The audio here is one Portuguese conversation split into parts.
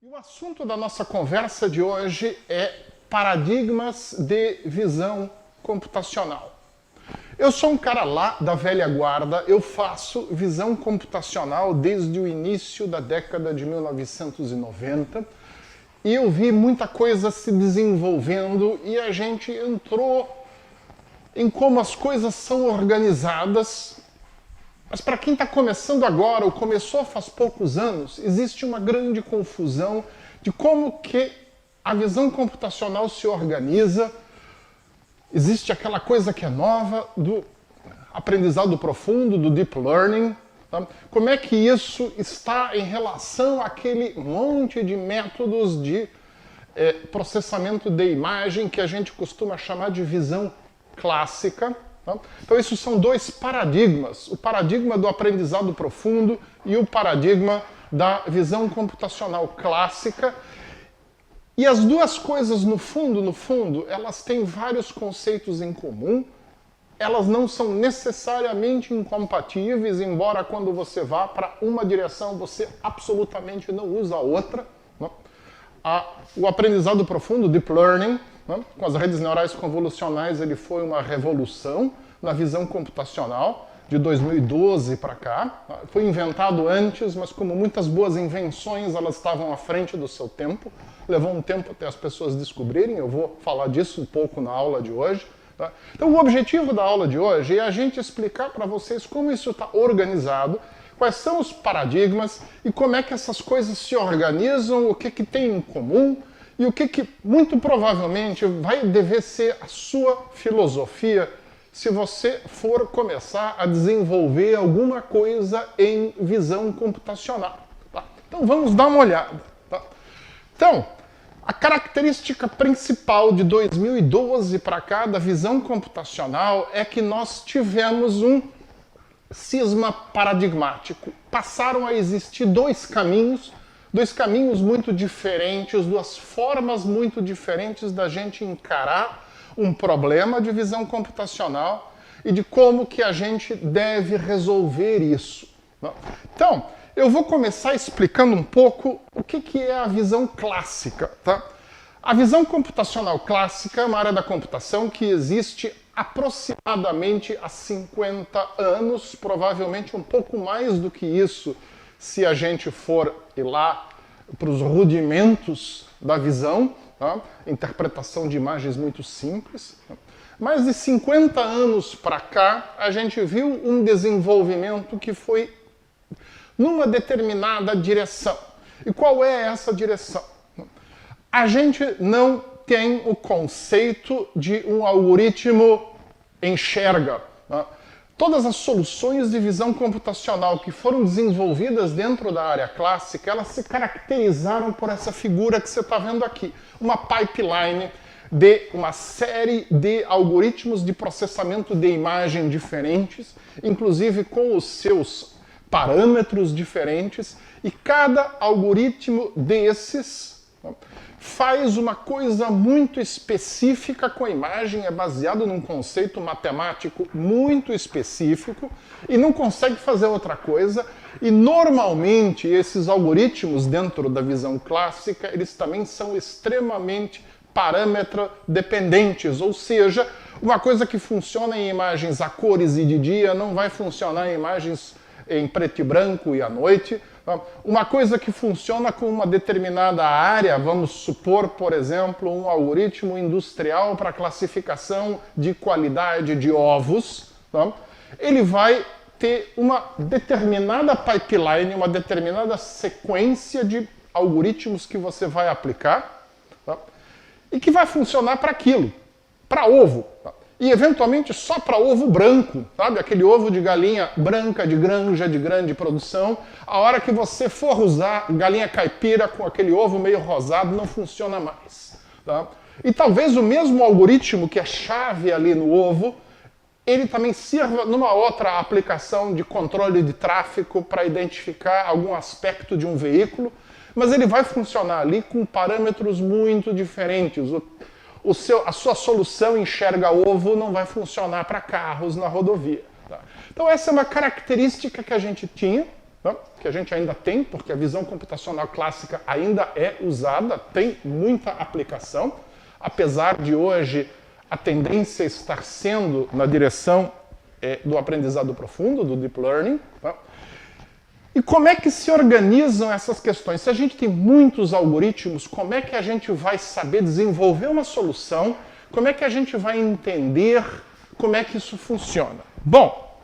E o assunto da nossa conversa de hoje é paradigmas de visão computacional. Eu sou um cara lá da velha guarda, eu faço visão computacional desde o início da década de 1990 e eu vi muita coisa se desenvolvendo e a gente entrou em como as coisas são organizadas. Mas para quem está começando agora, ou começou faz poucos anos, existe uma grande confusão de como que a visão computacional se organiza. Existe aquela coisa que é nova do aprendizado profundo, do deep learning. Tá? Como é que isso está em relação àquele monte de métodos de processamento de imagem que a gente costuma chamar de visão clássica. Então, esses são dois paradigmas, o paradigma do aprendizado profundo e o paradigma da visão computacional clássica. E as duas coisas, no fundo, elas têm vários conceitos em comum, elas não são necessariamente incompatíveis, embora quando você vá para uma direção você absolutamente não usa a outra. O aprendizado profundo, Deep Learning, com as redes neurais convolucionais, ele foi uma revolução na visão computacional de 2012 para cá. Foi inventado antes, mas como muitas boas invenções, elas estavam à frente do seu tempo. Levou um tempo até as pessoas descobrirem, eu vou falar disso um pouco na aula de hoje. Tá? Então o objetivo da aula de hoje é a gente explicar para vocês como isso está organizado, quais são os paradigmas e como é que essas coisas se organizam, o que tem em comum, e o que muito provavelmente vai dever ser a sua filosofia se você for começar a desenvolver alguma coisa em visão computacional. Tá? Então vamos dar uma olhada. Tá? Então, a característica principal de 2012 para cá da visão computacional é que nós tivemos um cisma paradigmático. Passaram a existir dois caminhos muito diferentes, duas formas muito diferentes da gente encarar um problema de visão computacional e de como que a gente deve resolver isso. Então, eu vou começar explicando um pouco o que é a visão clássica. Tá? A visão computacional clássica é uma área da computação que existe aproximadamente há 50 anos, provavelmente um pouco mais do que isso, se a gente for ir lá para os rudimentos da visão, tá? Interpretação de imagens muito simples. Tá? Mais de 50 anos para cá, a gente viu um desenvolvimento que foi numa determinada direção. E qual é essa direção? A gente não tem o conceito de um algoritmo enxerga. Tá? Todas as soluções de visão computacional que foram desenvolvidas dentro da área clássica, elas se caracterizaram por essa figura que você está vendo aqui. Uma pipeline de uma série de algoritmos de processamento de imagem diferentes, inclusive com os seus parâmetros diferentes, e cada algoritmo desses faz uma coisa muito específica com a imagem, é baseado num conceito matemático muito específico e não consegue fazer outra coisa. E normalmente esses algoritmos dentro da visão clássica, eles também são extremamente parâmetro dependentes, ou seja, uma coisa que funciona em imagens a cores e de dia não vai funcionar em imagens em preto e branco e à noite. Uma coisa que funciona com uma determinada área, vamos supor, por exemplo, um algoritmo industrial para classificação de qualidade de ovos, tá? Ele vai ter uma determinada pipeline, uma determinada sequência de algoritmos que você vai aplicar, tá? E que vai funcionar para aquilo, para ovo. Tá? E, eventualmente, só para ovo branco, sabe? Aquele ovo de galinha branca, de granja, de grande produção. A hora que você for usar galinha caipira com aquele ovo meio rosado, não funciona mais. Tá? E talvez o mesmo algoritmo que é chave ali no ovo, ele também sirva numa outra aplicação de controle de tráfego para identificar algum aspecto de um veículo, mas ele vai funcionar ali com parâmetros muito diferentes. A sua solução enxerga ovo não vai funcionar para carros na rodovia. Tá? Então essa é uma característica que a gente tinha. né, que a gente ainda tem, porque a visão computacional clássica ainda é usada, tem muita aplicação, apesar de hoje a tendência estar sendo na direção do aprendizado profundo, do deep learning. Tá? E como é que se organizam essas questões? Se a gente tem muitos algoritmos, como é que a gente vai saber desenvolver uma solução? Como é que a gente vai entender como é que isso funciona? Bom,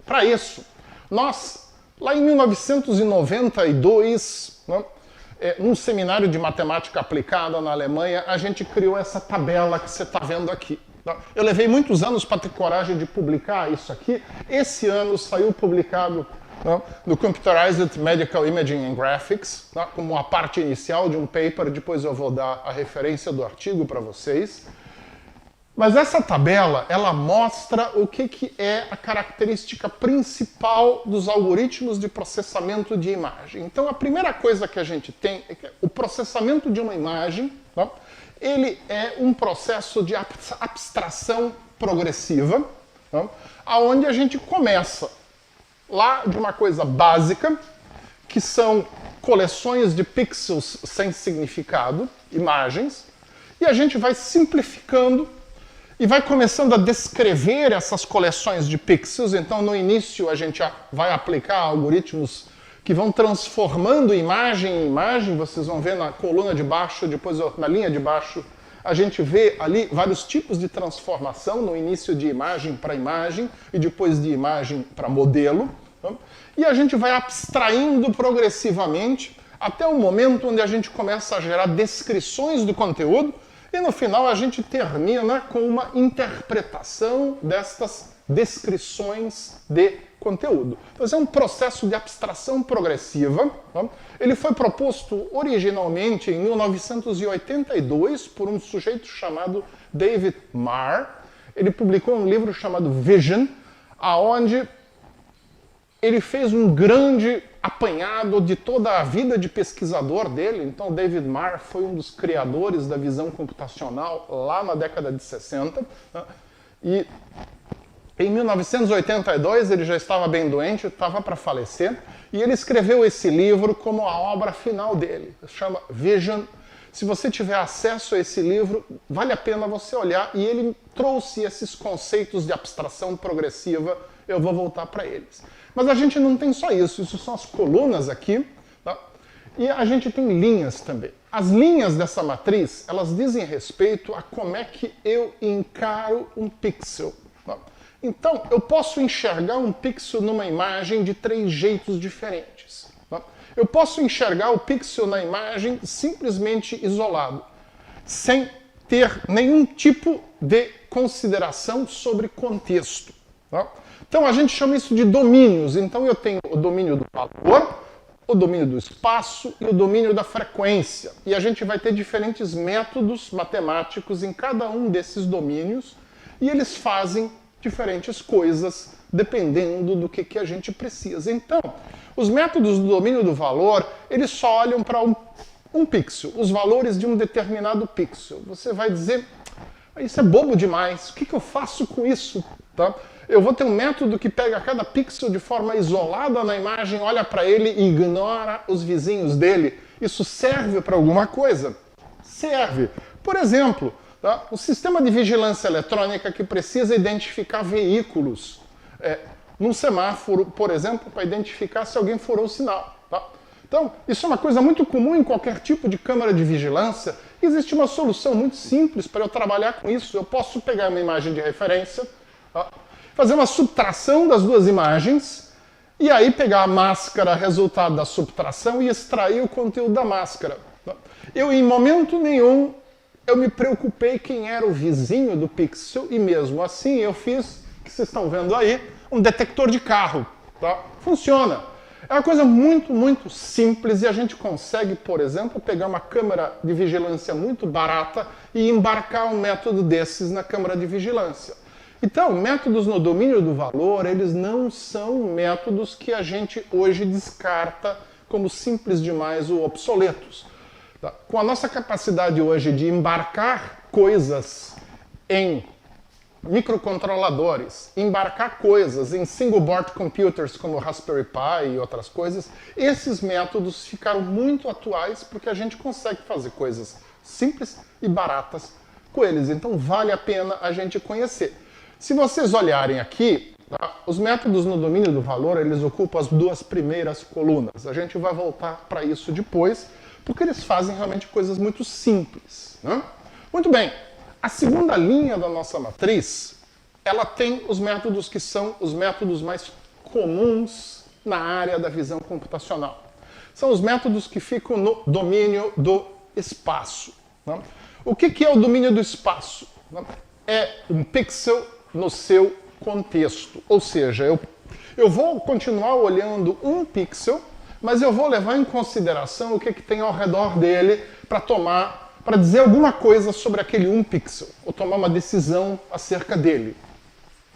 para isso, nós, lá em 1992, né, num seminário de matemática aplicada na Alemanha, a gente criou essa tabela que você está vendo aqui. Eu levei muitos anos para ter coragem de publicar isso aqui. Esse ano saiu publicado no Computerized Medical Imaging and Graphics, como uma parte inicial de um paper, depois eu vou dar a referência do artigo para vocês. Mas essa tabela, ela mostra o que é a característica principal dos algoritmos de processamento de imagem. Então, a primeira coisa que a gente tem é que o processamento de uma imagem, ele é um processo de abstração progressiva, aonde a gente começa lá de uma coisa básica, que são coleções de pixels sem significado, imagens, e a gente vai simplificando e vai começando a descrever essas coleções de pixels. Então, no início, a gente vai aplicar algoritmos que vão transformando imagem em imagem. Vocês vão ver na coluna de baixo, depois na linha de baixo, a gente vê ali vários tipos de transformação, no início de imagem para imagem e depois de imagem para modelo. E a gente vai abstraindo progressivamente até o momento onde a gente começa a gerar descrições do conteúdo e no final a gente termina com uma interpretação destas descrições de conteúdo. Então, esse é um processo de abstração progressiva. Ele foi proposto originalmente em 1982 por um sujeito chamado David Marr. Ele publicou um livro chamado Vision, aonde ele fez um grande apanhado de toda a vida de pesquisador dele. Então, David Marr foi um dos criadores da visão computacional lá na década de 60. E em 1982 ele já estava bem doente, estava para falecer, e ele escreveu esse livro como a obra final dele. Chama Vision. Se você tiver acesso a esse livro, vale a pena você olhar, e ele trouxe esses conceitos de abstração progressiva. Eu vou voltar para eles. Mas a gente não tem só isso, isso são as colunas aqui, tá? E a gente tem linhas também. As linhas dessa matriz, elas dizem respeito a como é que eu encaro um pixel. Tá? Então, eu posso enxergar um pixel numa imagem de 3 jeitos diferentes. Tá? Eu posso enxergar o pixel na imagem simplesmente isolado, sem ter nenhum tipo de consideração sobre contexto. Tá? Então, a gente chama isso de domínios. Então, eu tenho o domínio do valor, o domínio do espaço e o domínio da frequência. E a gente vai ter diferentes métodos matemáticos em cada um desses domínios, e eles fazem diferentes coisas dependendo do que a gente precisa. Então, os métodos do domínio do valor, eles só olham para um pixel, os valores de um determinado pixel. Você vai dizer, isso é bobo demais, o que eu faço com isso? Tá? Eu vou ter um método que pega cada pixel de forma isolada na imagem, olha para ele e ignora os vizinhos dele. Isso serve para alguma coisa? Serve. Por exemplo, tá? Um sistema de vigilância eletrônica que precisa identificar veículos num semáforo, por exemplo, para identificar se alguém furou o sinal. Tá? Então, isso é uma coisa muito comum em qualquer tipo de câmara de vigilância. Existe uma solução muito simples para eu trabalhar com isso. Eu posso pegar uma imagem de referência, tá? Fazer uma subtração das duas imagens, e aí pegar a máscara, resultado da subtração, e extrair o conteúdo da máscara. Eu, em momento nenhum, eu me preocupei quem era o vizinho do pixel, e mesmo assim eu fiz, que vocês estão vendo aí, um detector de carro. Tá? Funciona. É uma coisa muito, muito simples, e a gente consegue, por exemplo, pegar uma câmera de vigilância muito barata e embarcar um método desses na câmera de vigilância. Então, métodos no domínio do valor, eles não são métodos que a gente hoje descarta como simples demais ou obsoletos. Tá? Com a nossa capacidade hoje de embarcar coisas em microcontroladores, embarcar coisas em single board computers como Raspberry Pi e outras coisas, esses métodos ficaram muito atuais porque a gente consegue fazer coisas simples e baratas com eles. Então vale a pena a gente conhecer. Se vocês olharem aqui, tá, os métodos no domínio do valor, eles ocupam as duas primeiras colunas. A gente vai voltar para isso depois, porque eles fazem realmente coisas muito simples, né? Muito bem. A segunda linha da nossa matriz, ela tem os métodos que são os métodos mais comuns na área da visão computacional. São os métodos que ficam no domínio do espaço, né? O que é o domínio do espaço? É um pixel no seu contexto. Ou seja, eu vou continuar olhando um pixel, mas eu vou levar em consideração o que tem ao redor dele para dizer alguma coisa sobre aquele um pixel, ou tomar uma decisão acerca dele,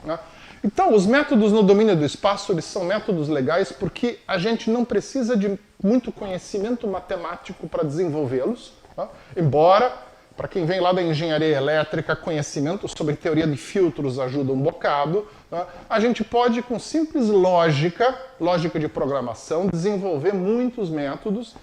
né? Então, os métodos no domínio do espaço, eles são métodos legais porque a gente não precisa de muito conhecimento matemático para desenvolvê-los, né? Embora, para quem vem lá da engenharia elétrica, conhecimento sobre teoria de filtros ajuda um bocado, né? A gente pode, com simples lógica de programação, desenvolver muitos métodos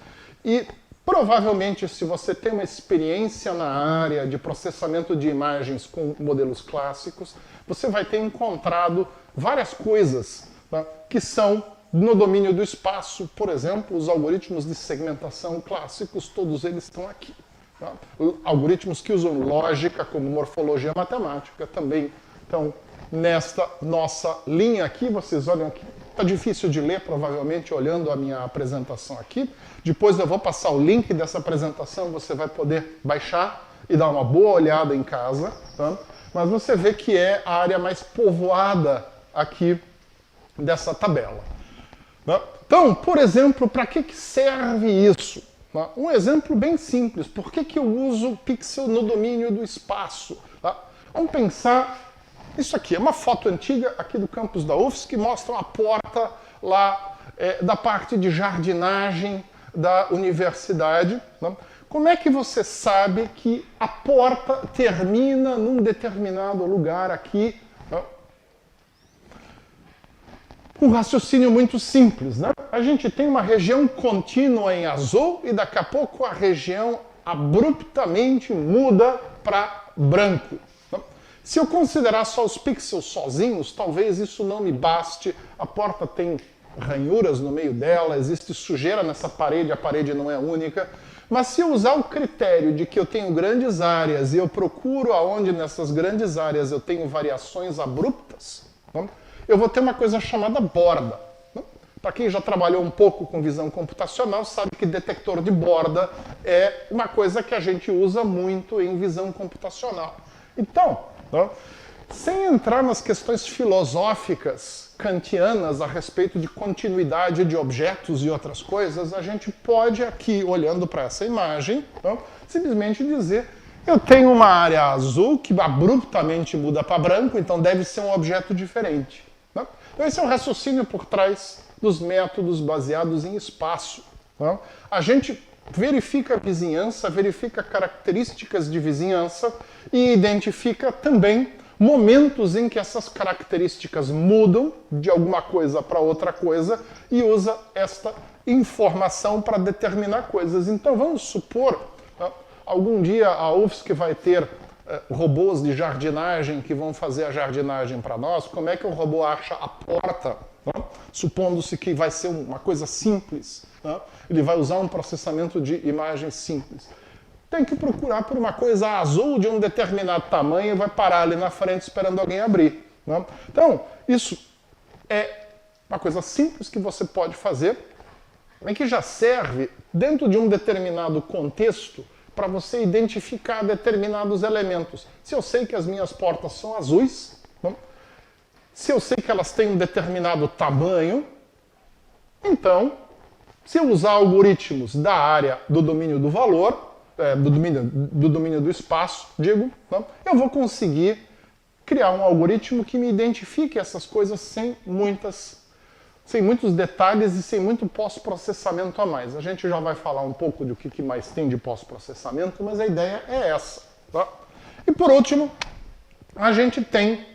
e provavelmente, se você tem uma experiência na área de processamento de imagens com modelos clássicos, você vai ter encontrado várias coisas, tá, que são no domínio do espaço. Por exemplo, os algoritmos de segmentação clássicos, todos eles estão aqui. Tá? Algoritmos que usam lógica, como morfologia matemática, também estão nesta nossa linha aqui. Vocês olham aqui. Está difícil de ler, provavelmente, olhando a minha apresentação aqui. Depois eu vou passar o link dessa apresentação, você vai poder baixar e dar uma boa olhada em casa. Tá? Mas você vê que é a área mais povoada aqui dessa tabela. Tá? Então, por exemplo, para que serve isso? Tá? Um exemplo bem simples. Por que eu uso pixel no domínio do espaço? Tá? Vamos pensar... Isso aqui é uma foto antiga aqui do campus da UFSC que mostra uma porta lá da parte de jardinagem da universidade. Né? Como é que você sabe que a porta termina num determinado lugar aqui? Né? Um raciocínio muito simples, né? A gente tem uma região contínua em azul e daqui a pouco a região abruptamente muda para branco. Se eu considerar só os pixels sozinhos, talvez isso não me baste. A porta tem ranhuras no meio dela, existe sujeira nessa parede, a parede não é única. Mas se eu usar o critério de que eu tenho grandes áreas e eu procuro aonde nessas grandes áreas eu tenho variações abruptas, eu vou ter uma coisa chamada borda. Para quem já trabalhou um pouco com visão computacional, sabe que detector de borda é uma coisa que a gente usa muito em visão computacional. Então, sem entrar nas questões filosóficas kantianas a respeito de continuidade de objetos e outras coisas, a gente pode aqui, olhando para essa imagem, simplesmente dizer: eu tenho uma área azul que abruptamente muda para branco, então deve ser um objeto diferente. Então esse é o raciocínio por trás dos métodos baseados em espaço. A gente verifica a vizinhança, verifica características de vizinhança e identifica também momentos em que essas características mudam de alguma coisa para outra coisa e usa esta informação para determinar coisas. Então vamos supor, algum dia a UFSC vai ter robôs de jardinagem que vão fazer a jardinagem para nós. Como é que o robô acha a porta? Supondo-se que vai ser uma coisa simples. Ele vai usar um processamento de imagem simples. Tem que procurar por uma coisa azul de um determinado tamanho e vai parar ali na frente esperando alguém abrir. Então, isso é uma coisa simples que você pode fazer, e que já serve dentro de um determinado contexto para você identificar determinados elementos. Se eu sei que as minhas portas são azuis, se eu sei que elas têm um determinado tamanho, então, se eu usar algoritmos da área do domínio do valor, do domínio do espaço, eu vou conseguir criar um algoritmo que me identifique essas coisas sem muitos detalhes e sem muito pós-processamento a mais. A gente já vai falar um pouco do que mais tem de pós-processamento, mas a ideia é essa. E por último, a gente tem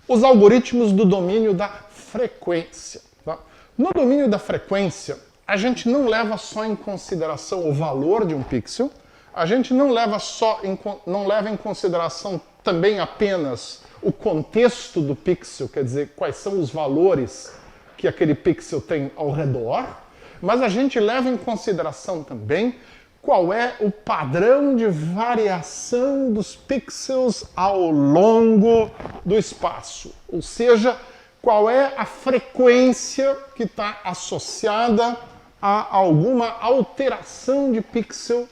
os algoritmos do domínio da frequência. Tá? No domínio da frequência, a gente não leva só em consideração o valor de um pixel, a gente não leva em consideração também apenas o contexto do pixel, quer dizer, quais são os valores que aquele pixel tem ao redor, mas a gente leva em consideração também qual é o padrão de variação dos pixels ao longo do espaço, ou seja, qual é a frequência que está associada a alguma alteração de pixel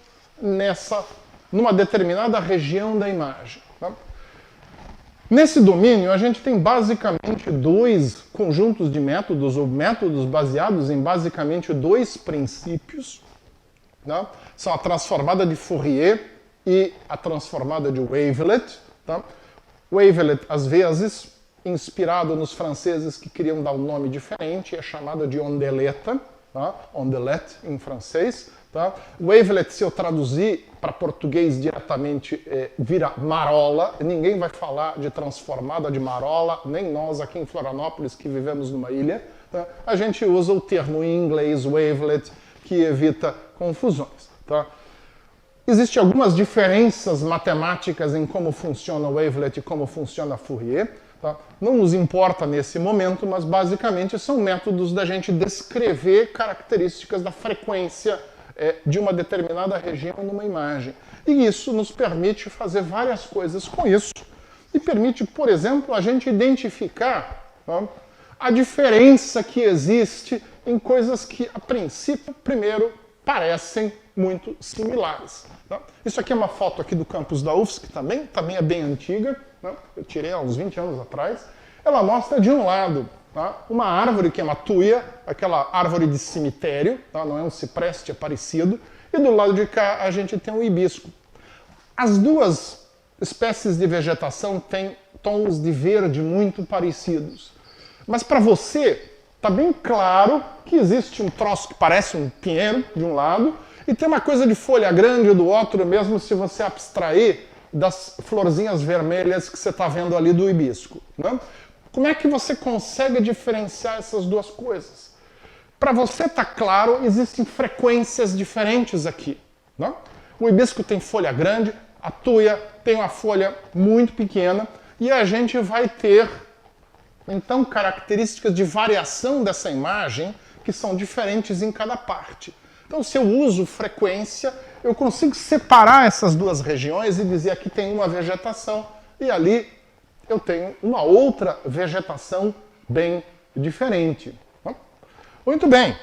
numa determinada região da imagem. Tá? Nesse domínio, a gente tem basicamente dois conjuntos de métodos, ou métodos baseados em basicamente dois princípios. Tá? São a transformada de Fourier e a transformada de Wavelet. Tá? Wavelet, às vezes, inspirado nos franceses que queriam dar um nome diferente, é chamada de ondeleta, tá? Ondelette em francês. Tá? Wavelet, se eu traduzir para português diretamente, vira marola. Ninguém vai falar de transformada de marola, nem nós aqui em Florianópolis, que vivemos numa ilha. Tá? A gente usa o termo em inglês, wavelet, que evita confusões. Tá? Existem algumas diferenças matemáticas em como funciona o wavelet e como funciona Fourier. Tá? Não nos importa nesse momento, mas basicamente são métodos da gente descrever características da frequência de uma determinada região numa imagem. E isso nos permite fazer várias coisas com isso. E permite, por exemplo, a gente identificar, tá, a diferença que existe em coisas que, a princípio, primeiro, parecem muito similares. Tá? Isso aqui é uma foto aqui do campus da UFSC, que também é bem antiga, né? Eu tirei há uns 20 anos atrás. Ela mostra, de um lado, tá, uma árvore que é uma tuia, aquela árvore de cemitério, tá? Não é um cipreste, é parecido, e do lado de cá a gente tem o hibisco. As duas espécies de vegetação têm tons de verde muito parecidos. Mas para você, está bem claro que existe um troço que parece um pinheiro, de um lado, e tem uma coisa de folha grande do outro, mesmo se você abstrair das florzinhas vermelhas que você está vendo ali do hibisco. Né? Como é que você consegue diferenciar essas duas coisas? Para você estar claro, existem frequências diferentes aqui. Né? O hibisco tem folha grande, a tuia tem uma folha muito pequena, e a gente vai ter, então, características de variação dessa imagem que são diferentes em cada parte. Então, se eu uso frequência, eu consigo separar essas duas regiões e dizer aqui tem uma vegetação e ali eu tenho uma outra vegetação bem diferente. Muito bem.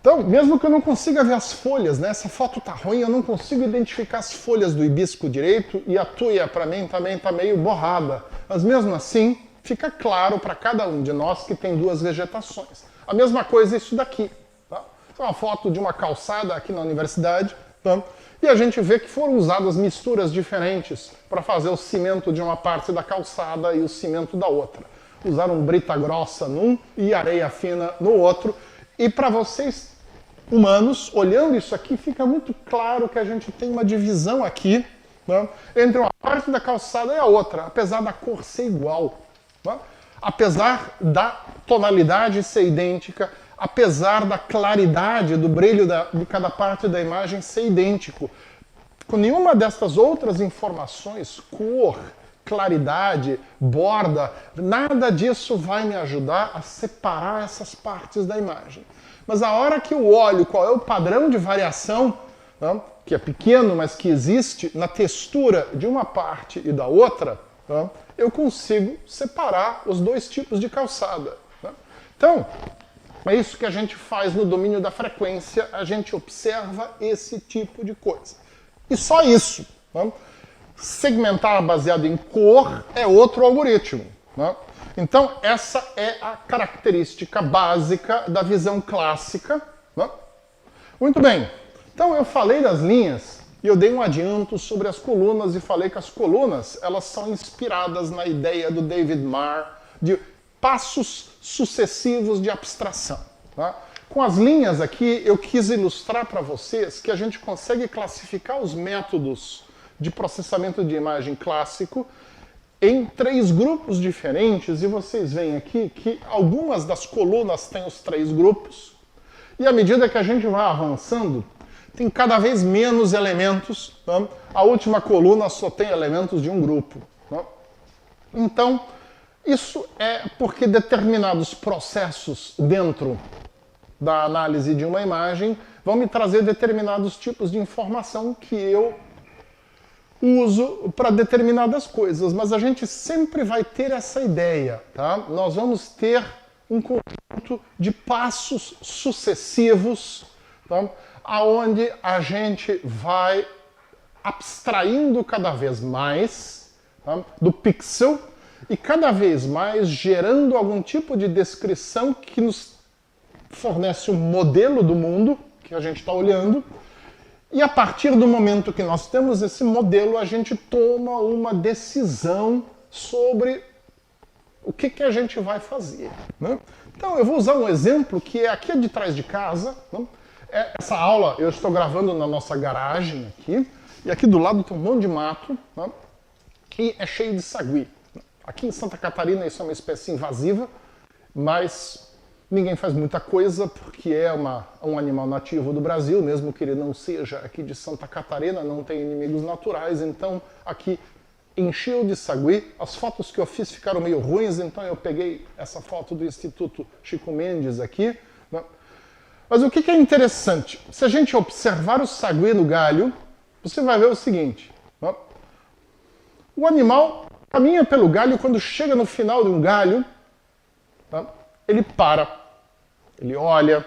Então, mesmo que eu não consiga ver as folhas, né? Essa foto está ruim, eu não consigo identificar as folhas do hibisco direito e a tuia, para mim, também está meio borrada. Mas mesmo assim, fica claro para cada um de nós que tem duas vegetações. A mesma coisa isso daqui. Tá? É uma foto de uma calçada aqui na universidade. Tá? E a gente vê que foram usadas misturas diferentes para fazer o cimento de uma parte da calçada e o cimento da outra. Usaram brita grossa num e areia fina no outro. E para vocês, humanos, olhando isso aqui, fica muito claro que a gente tem uma divisão aqui, né, entre uma parte da calçada e a outra, apesar da cor ser igual. Né? Apesar da tonalidade ser idêntica, apesar da claridade, do brilho de cada parte da imagem ser idêntico. Com nenhuma dessas outras informações, cor, claridade, borda, nada disso vai me ajudar a separar essas partes da imagem. Mas a hora que eu olho qual é o padrão de variação, né, que é pequeno, mas que existe na textura de uma parte e da outra, né, eu consigo separar os dois tipos de calçada. Né? Então, é isso que a gente faz no domínio da frequência, a gente observa esse tipo de coisa. E só isso. Né? Segmentar baseado em cor é outro algoritmo. Né? Então, essa é a característica básica da visão clássica. Né? Muito bem. Então, eu falei das linhas e eu dei um adianto sobre as colunas e falei que as colunas elas são inspiradas na ideia do David Marr de passos sucessivos de abstração. Tá? Com as linhas aqui, eu quis ilustrar para vocês que a gente consegue classificar os métodos de processamento de imagem clássico em 3 grupos diferentes, e vocês veem aqui que algumas das colunas têm os 3 grupos, e à medida que a gente vai avançando, tem cada vez menos elementos. Tá? A última coluna só tem elementos de um grupo. Tá? Então, isso é porque determinados processos dentro da análise de uma imagem vão me trazer determinados tipos de informação que eu uso para determinadas coisas, mas a gente sempre vai ter essa ideia, tá? Nós vamos ter um conjunto de passos sucessivos, tá? Aonde a gente vai abstraindo cada vez mais, tá? Do pixel e cada vez mais gerando algum tipo de descrição que nos fornece um modelo do mundo que a gente está olhando. E a partir do momento que nós temos esse modelo, a gente toma uma decisão sobre o que a gente vai fazer. Né? Então eu vou usar um exemplo que é aqui de trás de casa. Né? Essa aula eu estou gravando na nossa garagem aqui, e aqui do lado tem um monte de mato, né? E é cheio de sagui. Aqui em Santa Catarina isso é uma espécie invasiva, mas ninguém faz muita coisa porque é um animal nativo do Brasil, mesmo que ele não seja aqui de Santa Catarina, não tem inimigos naturais, então aqui encheu de sagui. As fotos que eu fiz ficaram meio ruins, então eu peguei essa foto do Instituto Chico Mendes aqui. Né? Mas o que é interessante? Se a gente observar o sagui no galho, você vai ver o seguinte. Né? O animal caminha pelo galho, quando chega no final de um galho, tá? Ele para, ele olha,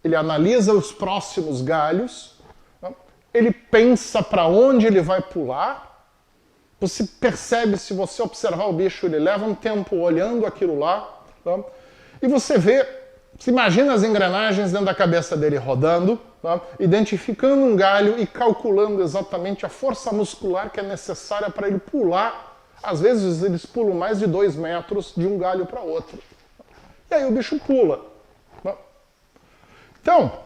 ele analisa os próximos galhos, tá? Ele pensa para onde ele vai pular. Você percebe, se você observar o bicho, ele leva um tempo olhando aquilo lá, tá? E você vê, você imagina as engrenagens dentro da cabeça dele rodando, tá? Identificando um galho e calculando exatamente a força muscular que é necessária para ele pular. Às vezes eles pulam mais de 2 metros de um galho para outro. E aí o bicho pula. Então,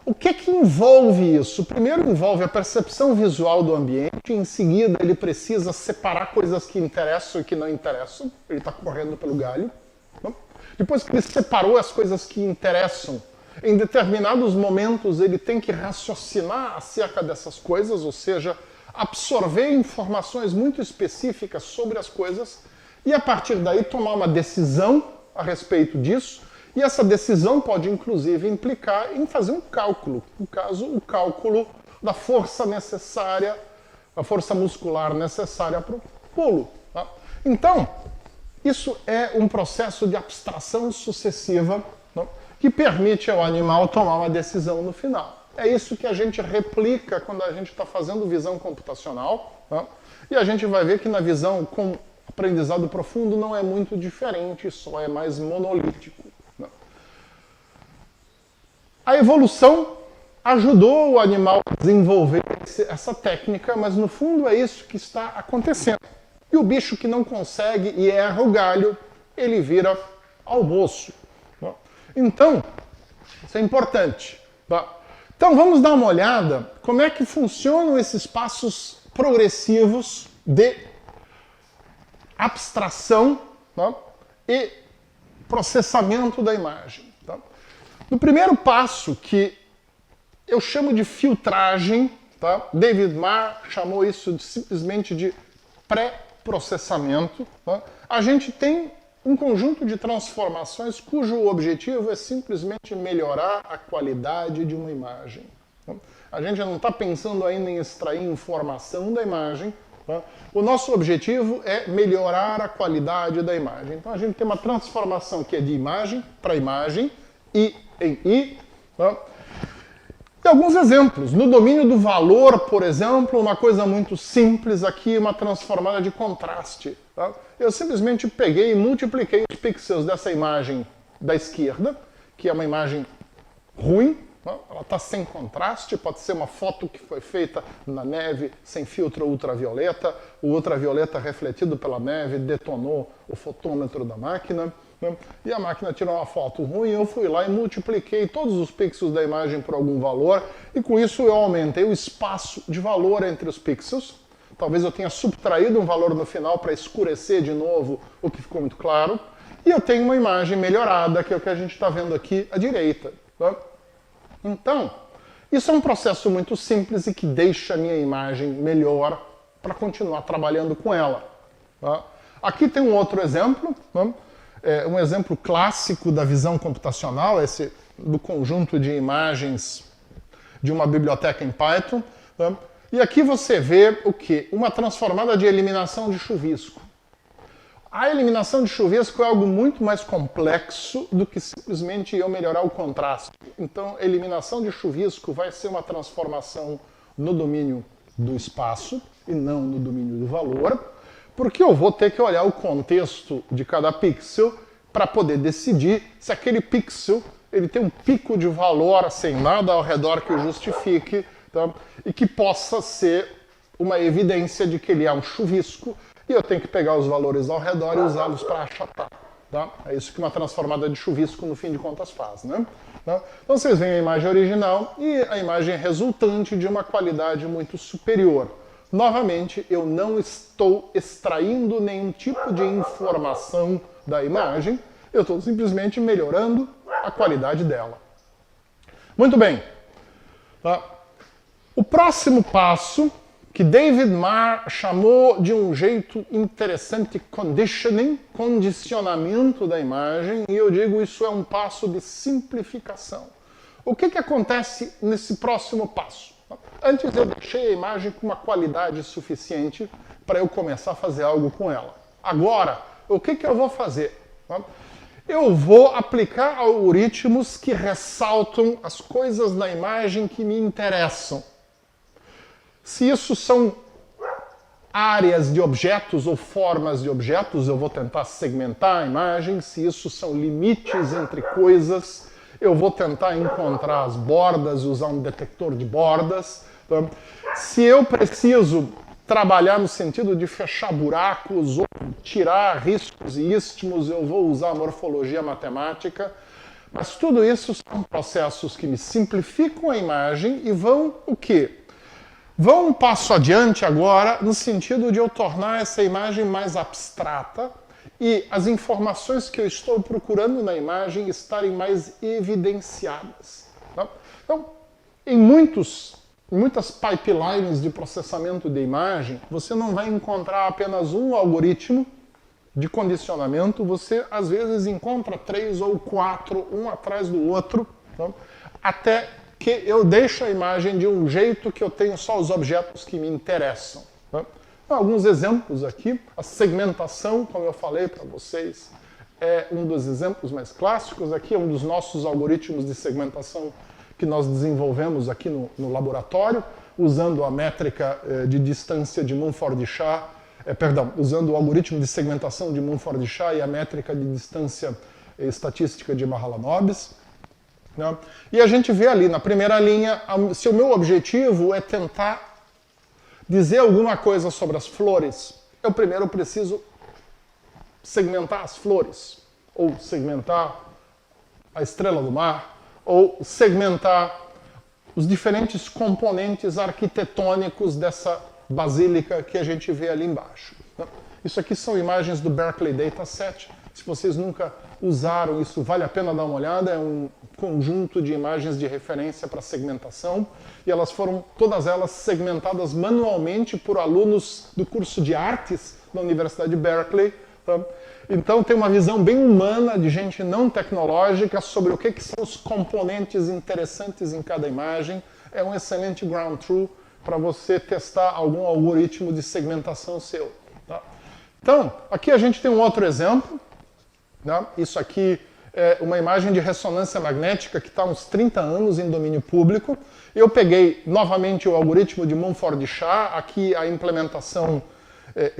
o que envolve isso? Primeiro envolve a percepção visual do ambiente, em seguida ele precisa separar coisas que interessam e que não interessam. Ele está correndo pelo galho. Depois que ele separou as coisas que interessam, em determinados momentos ele tem que raciocinar acerca dessas coisas, ou seja, absorver informações muito específicas sobre as coisas e, a partir daí, tomar uma decisão a respeito disso. E essa decisão pode, inclusive, implicar em fazer um cálculo. No caso, o cálculo da força necessária, a força muscular necessária para o pulo. Tá? Então, isso é um processo de abstração sucessiva, tá? Que permite ao animal tomar uma decisão no final. É isso que a gente replica quando a gente está fazendo visão computacional. Tá? E a gente vai ver que na visão com aprendizado profundo não é muito diferente, só é mais monolítico. Né? A evolução ajudou o animal a desenvolver essa técnica, mas no fundo é isso que está acontecendo. E o bicho que não consegue e erra o galho, ele vira almoço. Né? Então, isso é importante. Tá? Então vamos dar uma olhada como é que funcionam esses passos progressivos de abstração, tá? E processamento da imagem. Tá? No primeiro passo, que eu chamo de filtragem, tá? David Marr chamou isso simplesmente de pré-processamento. Tá? A gente tem um conjunto de transformações cujo objetivo é simplesmente melhorar a qualidade de uma imagem. A gente não está pensando ainda em extrair informação da imagem. O nosso objetivo é melhorar a qualidade da imagem. Então a gente tem uma transformação que é de imagem para imagem, I em I. E alguns exemplos. No domínio do valor, por exemplo, uma coisa muito simples aqui, uma transformada de contraste. Tá? Eu simplesmente peguei e multipliquei os pixels dessa imagem da esquerda, que é uma imagem ruim, tá? Ela está sem contraste, pode ser uma foto que foi feita na neve sem filtro ultravioleta, o ultravioleta refletido pela neve detonou o fotômetro da máquina, né? E a máquina tirou uma foto ruim, eu fui lá e multipliquei todos os pixels da imagem por algum valor, e com isso eu aumentei o espaço de valor entre os pixels. Talvez eu tenha subtraído um valor no final para escurecer de novo o que ficou muito claro. E eu tenho uma imagem melhorada, que é o que a gente está vendo aqui à direita. Tá? Então, isso é um processo muito simples e que deixa a minha imagem melhor para continuar trabalhando com ela. Tá? Aqui tem um outro exemplo, tá? Um exemplo clássico da visão computacional, esse do conjunto de imagens de uma biblioteca em Python. Tá? E aqui você vê o quê? Uma transformada de eliminação de chuvisco. A eliminação de chuvisco é algo muito mais complexo do que simplesmente eu melhorar o contraste. Então, eliminação de chuvisco vai ser uma transformação no domínio do espaço e não no domínio do valor, porque eu vou ter que olhar o contexto de cada pixel para poder decidir se aquele pixel ele tem um pico de valor sem nada ao redor que o justifique, tá? E que possa ser uma evidência de que ele é um chuvisco, e eu tenho que pegar os valores ao redor e usá-los para achatar. Tá? É isso que uma transformada de chuvisco, no fim de contas, faz. Né? Tá? Então vocês veem a imagem original e a imagem resultante de uma qualidade muito superior. Novamente, eu não estou extraindo nenhum tipo de informação da imagem, eu estou simplesmente melhorando a qualidade dela. Muito bem. Tá? O próximo passo, que David Marr chamou de um jeito interessante conditioning, condicionamento da imagem, e eu digo isso é um passo de simplificação. O que acontece nesse próximo passo? Antes eu deixei a imagem com uma qualidade suficiente para eu começar a fazer algo com ela. Agora, o que eu vou fazer? Eu vou aplicar algoritmos que ressaltam as coisas na imagem que me interessam. Se isso são áreas de objetos ou formas de objetos, eu vou tentar segmentar a imagem. Se isso são limites entre coisas, eu vou tentar encontrar as bordas e usar um detector de bordas. Tá? Se eu preciso trabalhar no sentido de fechar buracos ou tirar riscos e istmos, eu vou usar a morfologia matemática. Mas tudo isso são processos que me simplificam a imagem e vão o quê? Vão um passo adiante agora no sentido de eu tornar essa imagem mais abstrata e as informações que eu estou procurando na imagem estarem mais evidenciadas. Tá? Então, em muitas pipelines de processamento de imagem, você não vai encontrar apenas um algoritmo de condicionamento, você às vezes encontra 3 ou 4, um atrás do outro, tá? Até que eu deixo a imagem de um jeito que eu tenho só os objetos que me interessam. Tá? Alguns exemplos aqui. A segmentação, como eu falei para vocês, é um dos exemplos mais clássicos. Aqui é um dos nossos algoritmos de segmentação que nós desenvolvemos aqui no laboratório, usando a métrica de distância de Mumford-Shah, usando o algoritmo de segmentação de Mumford-Shah e a métrica de distância estatística de Mahalanobis. Né? E a gente vê ali na primeira linha, se o meu objetivo é tentar dizer alguma coisa sobre as flores, eu primeiro preciso segmentar as flores, ou segmentar a estrela do mar, ou segmentar os diferentes componentes arquitetônicos dessa basílica que a gente vê ali embaixo. Né? Isso aqui são imagens do Berkeley Dataset. Se vocês nunca usaram isso, vale a pena dar uma olhada. É um conjunto de imagens de referência para segmentação. E elas foram, todas elas, segmentadas manualmente por alunos do curso de artes da Universidade de Berkeley. Tá? Então tem uma visão bem humana de gente não tecnológica sobre o que são os componentes interessantes em cada imagem. É um excelente ground truth para você testar algum algoritmo de segmentação seu. Tá? Então, aqui a gente tem um outro exemplo. Né? Isso aqui é uma imagem de ressonância magnética que está há uns 30 anos em domínio público. Eu peguei novamente o algoritmo de Mumford-Shah, aqui a implementação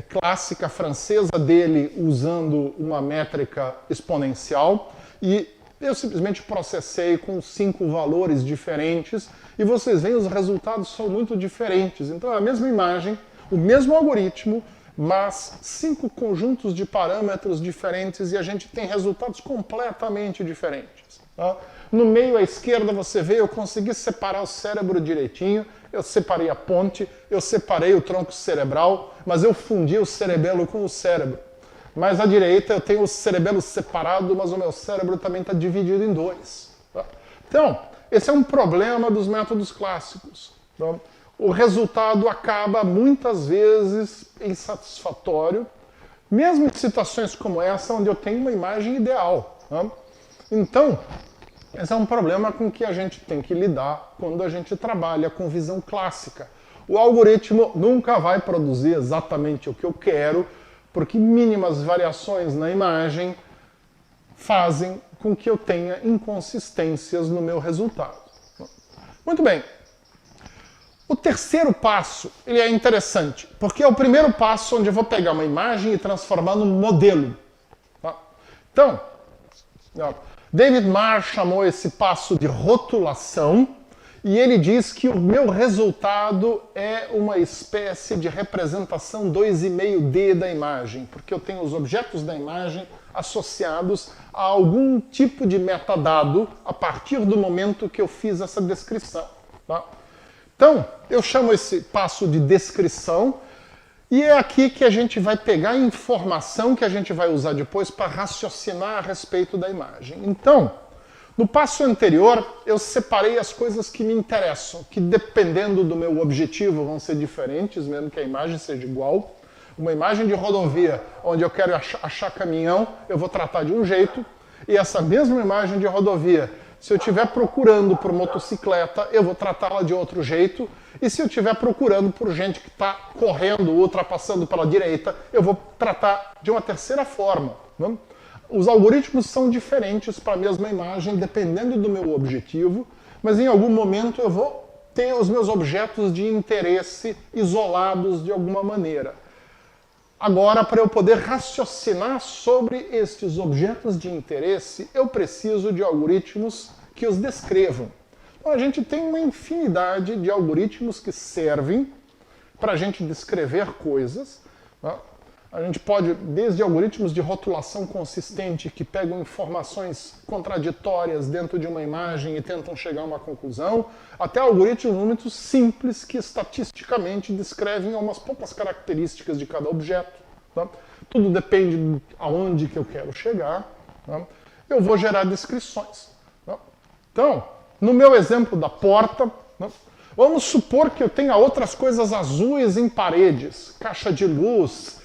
clássica francesa dele usando uma métrica exponencial, e eu simplesmente processei com 5 valores diferentes, e vocês veem os resultados são muito diferentes. Então é a mesma imagem, o mesmo algoritmo, mas 5 conjuntos de parâmetros diferentes e a gente tem resultados completamente diferentes. Tá? No meio à esquerda você vê, eu consegui separar o cérebro direitinho, eu separei a ponte, eu separei o tronco cerebral, mas eu fundi o cerebelo com o cérebro. Mais à direita eu tenho o cerebelo separado, mas o meu cérebro também está dividido em dois. Então, esse é um problema dos métodos clássicos. O resultado acaba muitas vezes insatisfatório, mesmo em situações como essa, onde eu tenho uma imagem ideal. Então, esse é um problema com que a gente tem que lidar quando a gente trabalha com visão clássica. O algoritmo nunca vai produzir exatamente o que eu quero, porque mínimas variações na imagem fazem com que eu tenha inconsistências no meu resultado. Muito bem. O terceiro passo, ele é interessante, porque é o primeiro passo onde eu vou pegar uma imagem e transformar num modelo. Então, David Marr chamou esse passo de rotulação, e ele diz que o meu resultado é uma espécie de representação 2,5D da imagem, porque eu tenho os objetos da imagem associados a algum tipo de metadado a partir do momento que eu fiz essa descrição. Então, eu chamo esse passo de descrição, e é aqui que a gente vai pegar a informação que a gente vai usar depois para raciocinar a respeito da imagem. Então, no passo anterior, eu separei as coisas que me interessam, que dependendo do meu objetivo vão ser diferentes, mesmo que a imagem seja igual. Uma imagem de rodovia, onde eu quero achar caminhão, eu vou tratar de um jeito, e essa mesma imagem de rodovia, se eu estiver procurando por motocicleta, eu vou tratá-la de outro jeito, e se eu estiver procurando por gente que está correndo, ultrapassando pela direita, eu vou tratar de uma terceira forma. Os algoritmos são diferentes para a mesma imagem, dependendo do meu objetivo, mas em algum momento eu vou ter os meus objetos de interesse isolados de alguma maneira. Agora, para eu poder raciocinar sobre estes objetos de interesse, eu preciso de algoritmos que os descrevam. Então, a gente tem uma infinidade de algoritmos que servem para a gente descrever coisas. A gente pode, desde algoritmos de rotulação consistente, que pegam informações contraditórias dentro de uma imagem e tentam chegar a uma conclusão, até algoritmos muito simples que estatisticamente descrevem umas poucas características de cada objeto. Tudo depende de aonde que eu quero chegar. Eu vou gerar descrições. Então, no meu exemplo da porta, vamos supor que eu tenha outras coisas azuis em paredes, caixa de luz,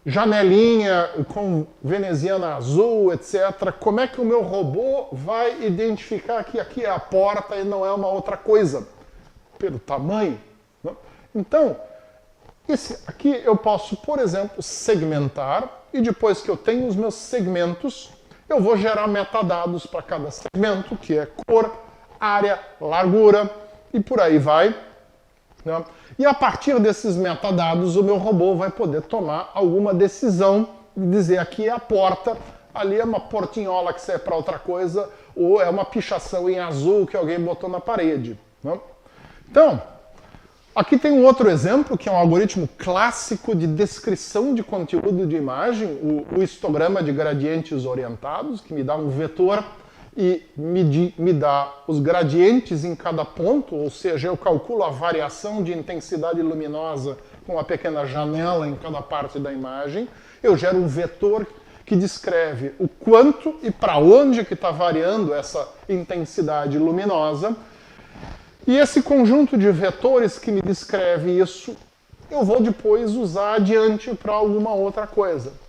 janelinha com veneziana azul, etc. Como é que o meu robô vai identificar que aqui é a porta e não é uma outra coisa? Pelo tamanho. Então, esse aqui eu posso, por exemplo, segmentar, e depois que eu tenho os meus segmentos, eu vou gerar metadados para cada segmento, que é cor, área, largura, e por aí vai. E a partir desses metadados, o meu robô vai poder tomar alguma decisão e dizer aqui é a porta, ali é uma portinhola que serve para outra coisa, ou é uma pichação em azul que alguém botou na parede. Então, aqui tem um outro exemplo, que é um algoritmo clássico de descrição de conteúdo de imagem, o histograma de gradientes orientados, que me dá um vetor e me dá os gradientes em cada ponto, ou seja, eu calculo a variação de intensidade luminosa com uma pequena janela em cada parte da imagem. Eu gero um vetor que descreve o quanto e para onde que está variando essa intensidade luminosa. E esse conjunto de vetores que me descreve isso, eu vou depois usar adiante para alguma outra coisa.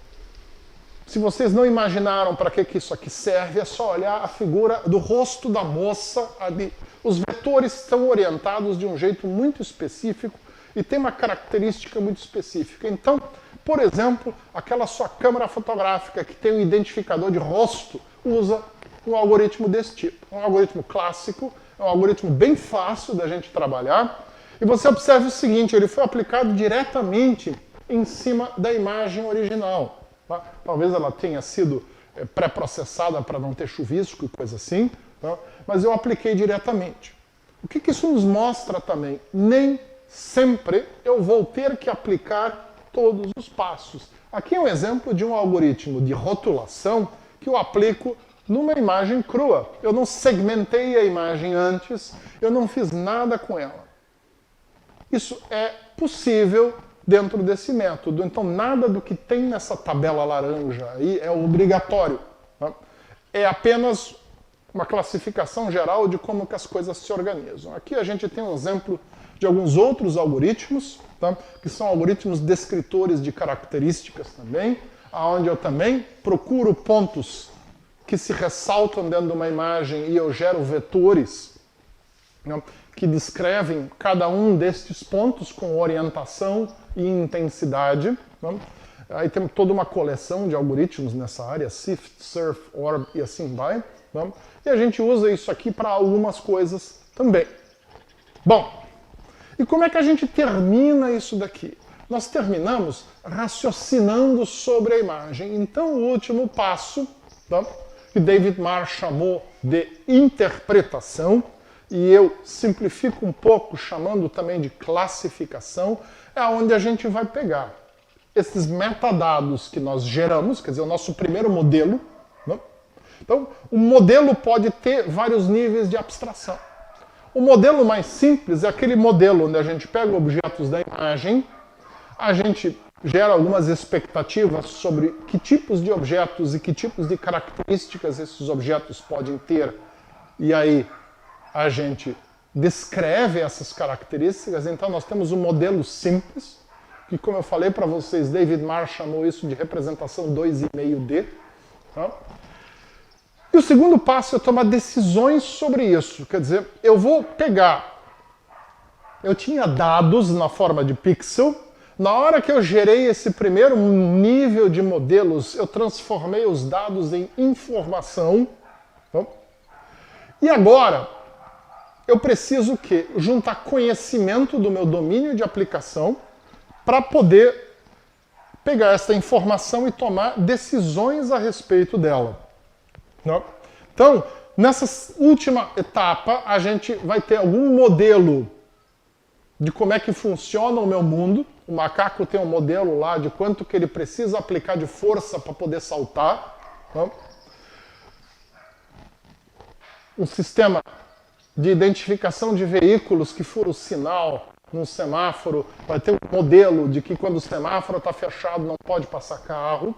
Se vocês não imaginaram para que isso aqui serve, é só olhar a figura do rosto da moça ali. Os vetores estão orientados de um jeito muito específico e tem uma característica muito específica. Então, por exemplo, aquela sua câmera fotográfica que tem um identificador de rosto, usa um algoritmo desse tipo. Um algoritmo clássico, é um algoritmo bem fácil da gente trabalhar. E você observa o seguinte, ele foi aplicado diretamente em cima da imagem original. Talvez ela tenha sido pré-processada para não ter chuvisco e coisa assim, mas eu apliquei diretamente. O que isso nos mostra também? Nem sempre eu vou ter que aplicar todos os passos. Aqui é um exemplo de um algoritmo de rotulação que eu aplico numa imagem crua. Eu não segmentei a imagem antes, eu não fiz nada com ela. Isso é possível dentro desse método. Então, nada do que tem nessa tabela laranja aí é obrigatório. Tá? É apenas uma classificação geral de como que as coisas se organizam. Aqui a gente tem um exemplo de alguns outros algoritmos, tá? Que são algoritmos descritores de características também, onde eu também procuro pontos que se ressaltam dentro de uma imagem e eu gero vetores, né, que descrevem cada um destes pontos com orientação e intensidade. Né? Aí tem toda uma coleção de algoritmos nessa área, SIFT, SURF, ORB e assim vai. Né? E a gente usa isso aqui para algumas coisas também. Bom, e como é que a gente termina isso daqui? Nós terminamos raciocinando sobre a imagem. Então, o último passo, tá, que David Marr chamou de interpretação, e eu simplifico um pouco chamando também de classificação, é onde a gente vai pegar esses metadados que nós geramos, quer dizer, o nosso primeiro modelo. Né? Então, o modelo pode ter vários níveis de abstração. O modelo mais simples é aquele modelo onde a gente pega objetos da imagem, a gente gera algumas expectativas sobre que tipos de objetos e que tipos de características esses objetos podem ter, e aí a gente descreve essas características. Então nós temos um modelo simples, que, como eu falei para vocês, David Marr chamou isso de representação 2,5D. Tá? E o segundo passo é tomar decisões sobre isso. Quer dizer, eu vou pegar... Eu tinha dados na forma de pixel. Na hora que eu gerei esse primeiro nível de modelos, eu transformei os dados em informação. Tá? E agora, eu preciso o quê? Juntar conhecimento do meu domínio de aplicação para poder pegar essa informação e tomar decisões a respeito dela. Então, nessa última etapa, a gente vai ter algum modelo de como é que funciona o meu mundo. O macaco tem um modelo lá de quanto que ele precisa aplicar de força para poder saltar. Um sistema de identificação de veículos que fura o sinal num semáforo. Vai ter um modelo de que quando o semáforo está fechado não pode passar carro.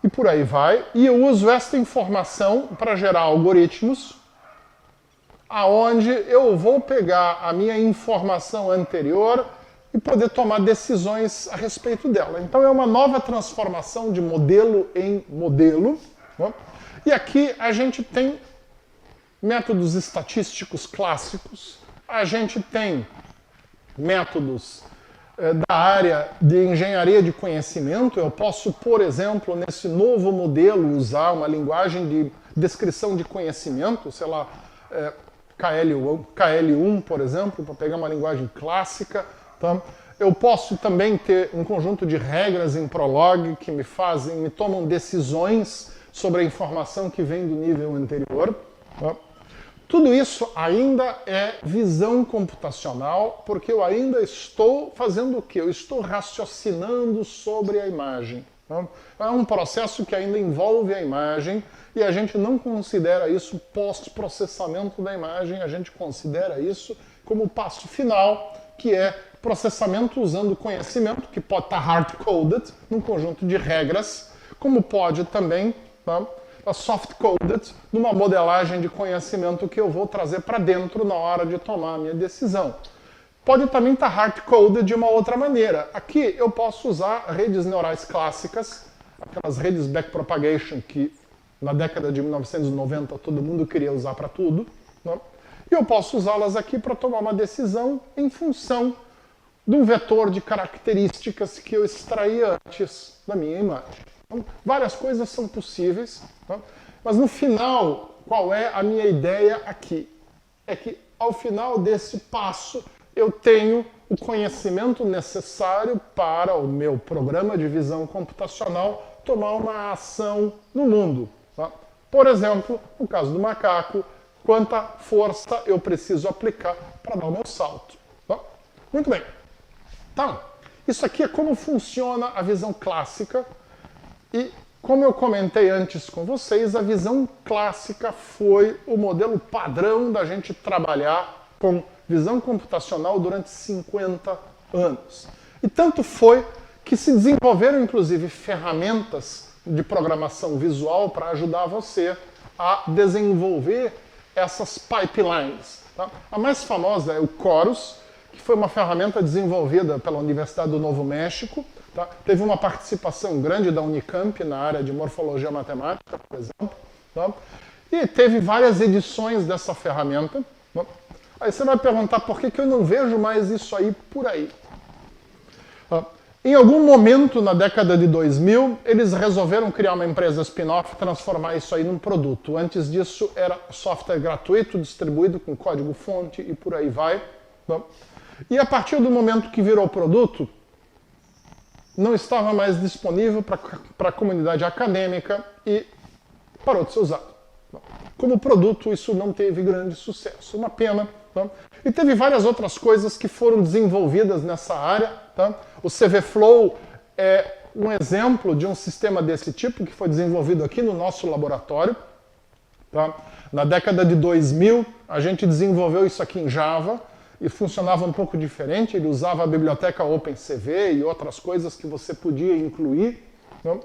E por aí vai. E eu uso esta informação para gerar algoritmos aonde eu vou pegar a minha informação anterior e poder tomar decisões a respeito dela. Então é uma nova transformação de modelo em modelo. Né? E aqui a gente tem métodos estatísticos clássicos, a gente tem métodos da área de engenharia de conhecimento. Eu posso, por exemplo, nesse novo modelo, usar uma linguagem de descrição de conhecimento, sei lá, KL1, por exemplo, para pegar uma linguagem clássica. Tá? Eu posso também ter um conjunto de regras em Prolog que me tomam decisões sobre a informação que vem do nível anterior. Tá? Tudo isso ainda é visão computacional, porque eu ainda estou fazendo o quê? Eu estou raciocinando sobre a imagem. Tá? É um processo que ainda envolve a imagem e a gente não considera isso pós-processamento da imagem, a gente considera isso como o passo final, que é processamento usando conhecimento, que pode estar hard-coded, num conjunto de regras, como pode também tá, soft-coded, numa modelagem de conhecimento que eu vou trazer para dentro na hora de tomar a minha decisão. Pode também estar hard-coded de uma outra maneira. Aqui eu posso usar redes neurais clássicas, aquelas redes backpropagation que na década de 1990 todo mundo queria usar para tudo, né? E eu posso usá-las aqui para tomar uma decisão em função de um vetor de características que eu extraí antes da minha imagem. Então, várias coisas são possíveis, tá? Mas no final, qual é a minha ideia aqui? É que ao final desse passo eu tenho o conhecimento necessário para o meu programa de visão computacional tomar uma ação no mundo. Tá? Por exemplo, no caso do macaco, quanta força eu preciso aplicar para dar o meu salto. Tá? Muito bem. Então, isso aqui é como funciona a visão clássica. E Como eu comentei antes com vocês, a visão clássica foi o modelo padrão da gente trabalhar com visão computacional durante 50 anos. E tanto foi que se desenvolveram, inclusive, ferramentas de programação visual para ajudar você a desenvolver essas pipelines. Tá? A mais famosa é o Chorus, que foi uma ferramenta desenvolvida pela Universidade do Novo México. Tá? Teve uma participação grande da Unicamp na área de morfologia matemática, por exemplo. Tá? E teve várias edições dessa ferramenta. Tá? Aí você vai perguntar por que eu não vejo mais isso aí por aí. Tá? Em algum momento na década de 2000, eles resolveram criar uma empresa spin-off e transformar isso aí num produto. Antes disso era software gratuito, distribuído com código-fonte e por aí vai. Tá? E a partir do momento que virou produto, não estava mais disponível para a comunidade acadêmica e parou de ser usado. Como produto, isso não teve grande sucesso. Uma pena. Tá? E teve várias outras coisas que foram desenvolvidas nessa área. Tá? O CVFlow é um exemplo de um sistema desse tipo que foi desenvolvido aqui no nosso laboratório. Tá? Na década de 2000, a gente desenvolveu isso aqui em Java e funcionava um pouco diferente. Ele usava a biblioteca OpenCV e outras coisas que você podia incluir, tá?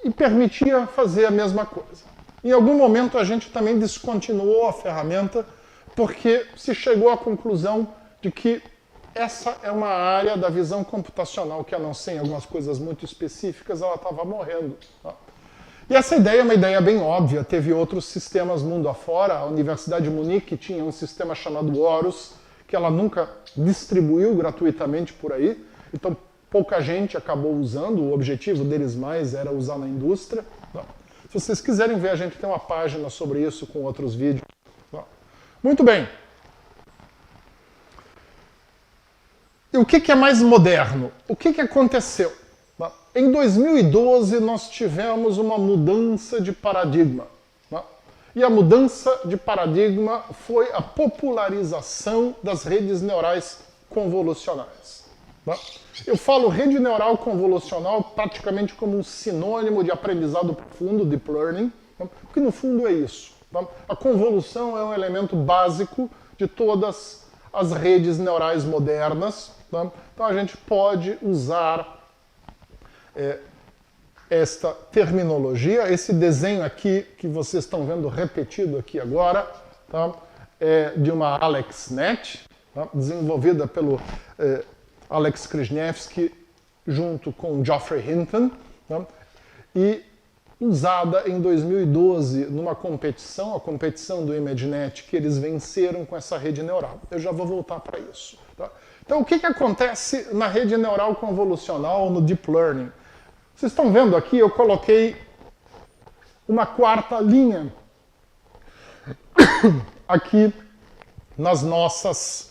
E permitia fazer a mesma coisa. Em algum momento a gente também descontinuou a ferramenta porque se chegou à conclusão de que essa é uma área da visão computacional que, a não ser em algumas coisas muito específicas, ela estava morrendo. Tá? E essa ideia é uma ideia bem óbvia. Teve outros sistemas mundo afora. A Universidade de Munique tinha um sistema chamado Horus, que ela nunca distribuiu gratuitamente por aí. Então pouca gente acabou usando. O objetivo deles mais era usar na indústria. Tá? Se vocês quiserem ver, a gente tem uma página sobre isso com outros vídeos. Tá? Muito bem. E o que é mais moderno? O que aconteceu? Em 2012, nós tivemos uma mudança de paradigma. E a mudança de paradigma foi a popularização das redes neurais convolucionais. Eu falo rede neural convolucional praticamente como um sinônimo de aprendizado profundo, deep learning, porque no fundo é isso. A convolução é um elemento básico de todas as redes neurais modernas. Então a gente pode usar esta terminologia. Esse desenho aqui que vocês estão vendo repetido aqui agora, tá? É de uma AlexNet, tá? Desenvolvida pelo Alex Krasniewski junto com Geoffrey Hinton, tá? E usada em 2012 numa competição, a competição do ImageNet, que eles venceram com essa rede neural. Eu já vou voltar para isso. Tá? Então, o que acontece na rede neural convolucional, no Deep Learning? Vocês estão vendo aqui, eu coloquei uma quarta linha aqui nos nossos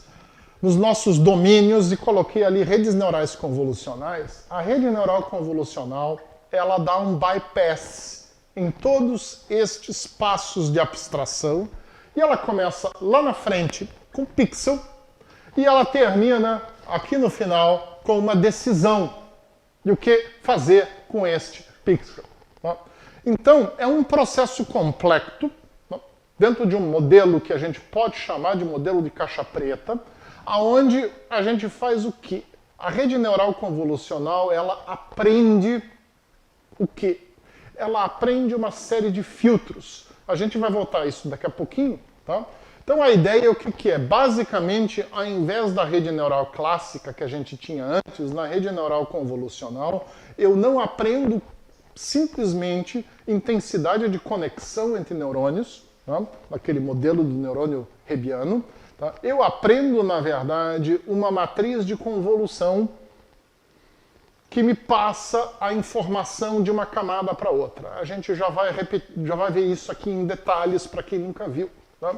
domínios e coloquei ali redes neurais convolucionais. A rede neural convolucional, ela dá um bypass em todos estes passos de abstração e ela começa lá na frente com pixel e ela termina aqui no final com uma decisão de o que fazer com este pixel. Tá? Então, é um processo complexo, tá? Dentro de um modelo que a gente pode chamar de modelo de caixa preta, aonde a gente faz o quê? A rede neural convolucional, ela aprende o quê? Ela aprende uma série de filtros. A gente vai voltar a isso daqui a pouquinho. Tá? Então, a ideia é o que é? Basicamente, ao invés da rede neural clássica que a gente tinha antes, na rede neural convolucional, eu não aprendo simplesmente intensidade de conexão entre neurônios, tá? Aquele modelo do neurônio hebbiano. Tá? Eu aprendo, na verdade, uma matriz de convolução que me passa a informação de uma camada para outra. A gente já vai ver isso aqui em detalhes para quem nunca viu. Tá?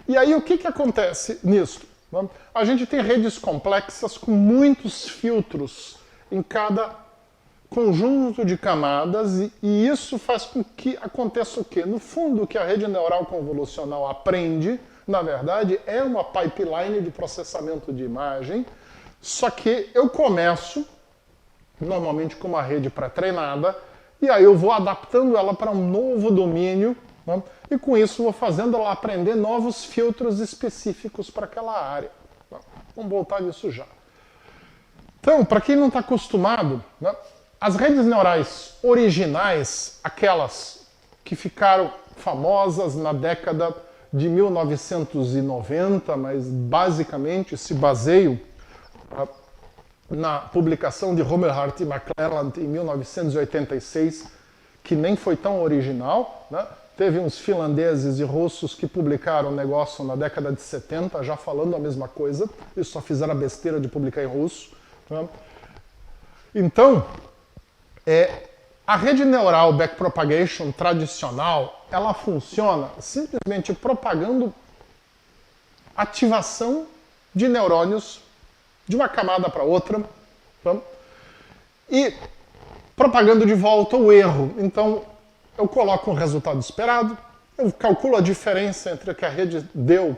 E aí o que acontece nisso? Tá? A gente tem redes complexas com muitos filtros em cada conjunto de camadas e isso faz com que aconteça o quê? No fundo, o que a rede neural convolucional aprende, na verdade, é uma pipeline de processamento de imagem, só que eu começo normalmente com uma rede pré-treinada, e aí eu vou adaptando ela para um novo domínio, né? E com isso vou fazendo ela aprender novos filtros específicos para aquela área. Tá? Vamos voltar nisso já. Então, para quem não está acostumado, né, as redes neurais originais, aquelas que ficaram famosas na década de 1990, mas basicamente se baseiam na publicação de Rumelhart e McClelland em 1986, que nem foi tão original, né? Teve uns finlandeses e russos que publicaram um negócio na década de 70, já falando a mesma coisa, eles só fizeram a besteira de publicar em russo. Né? Então, a rede neural backpropagation tradicional, ela funciona simplesmente propagando ativação de neurônios de uma camada para outra, tá? E propagando de volta o erro. Então, eu coloco um resultado esperado, eu calculo a diferença entre o que a rede deu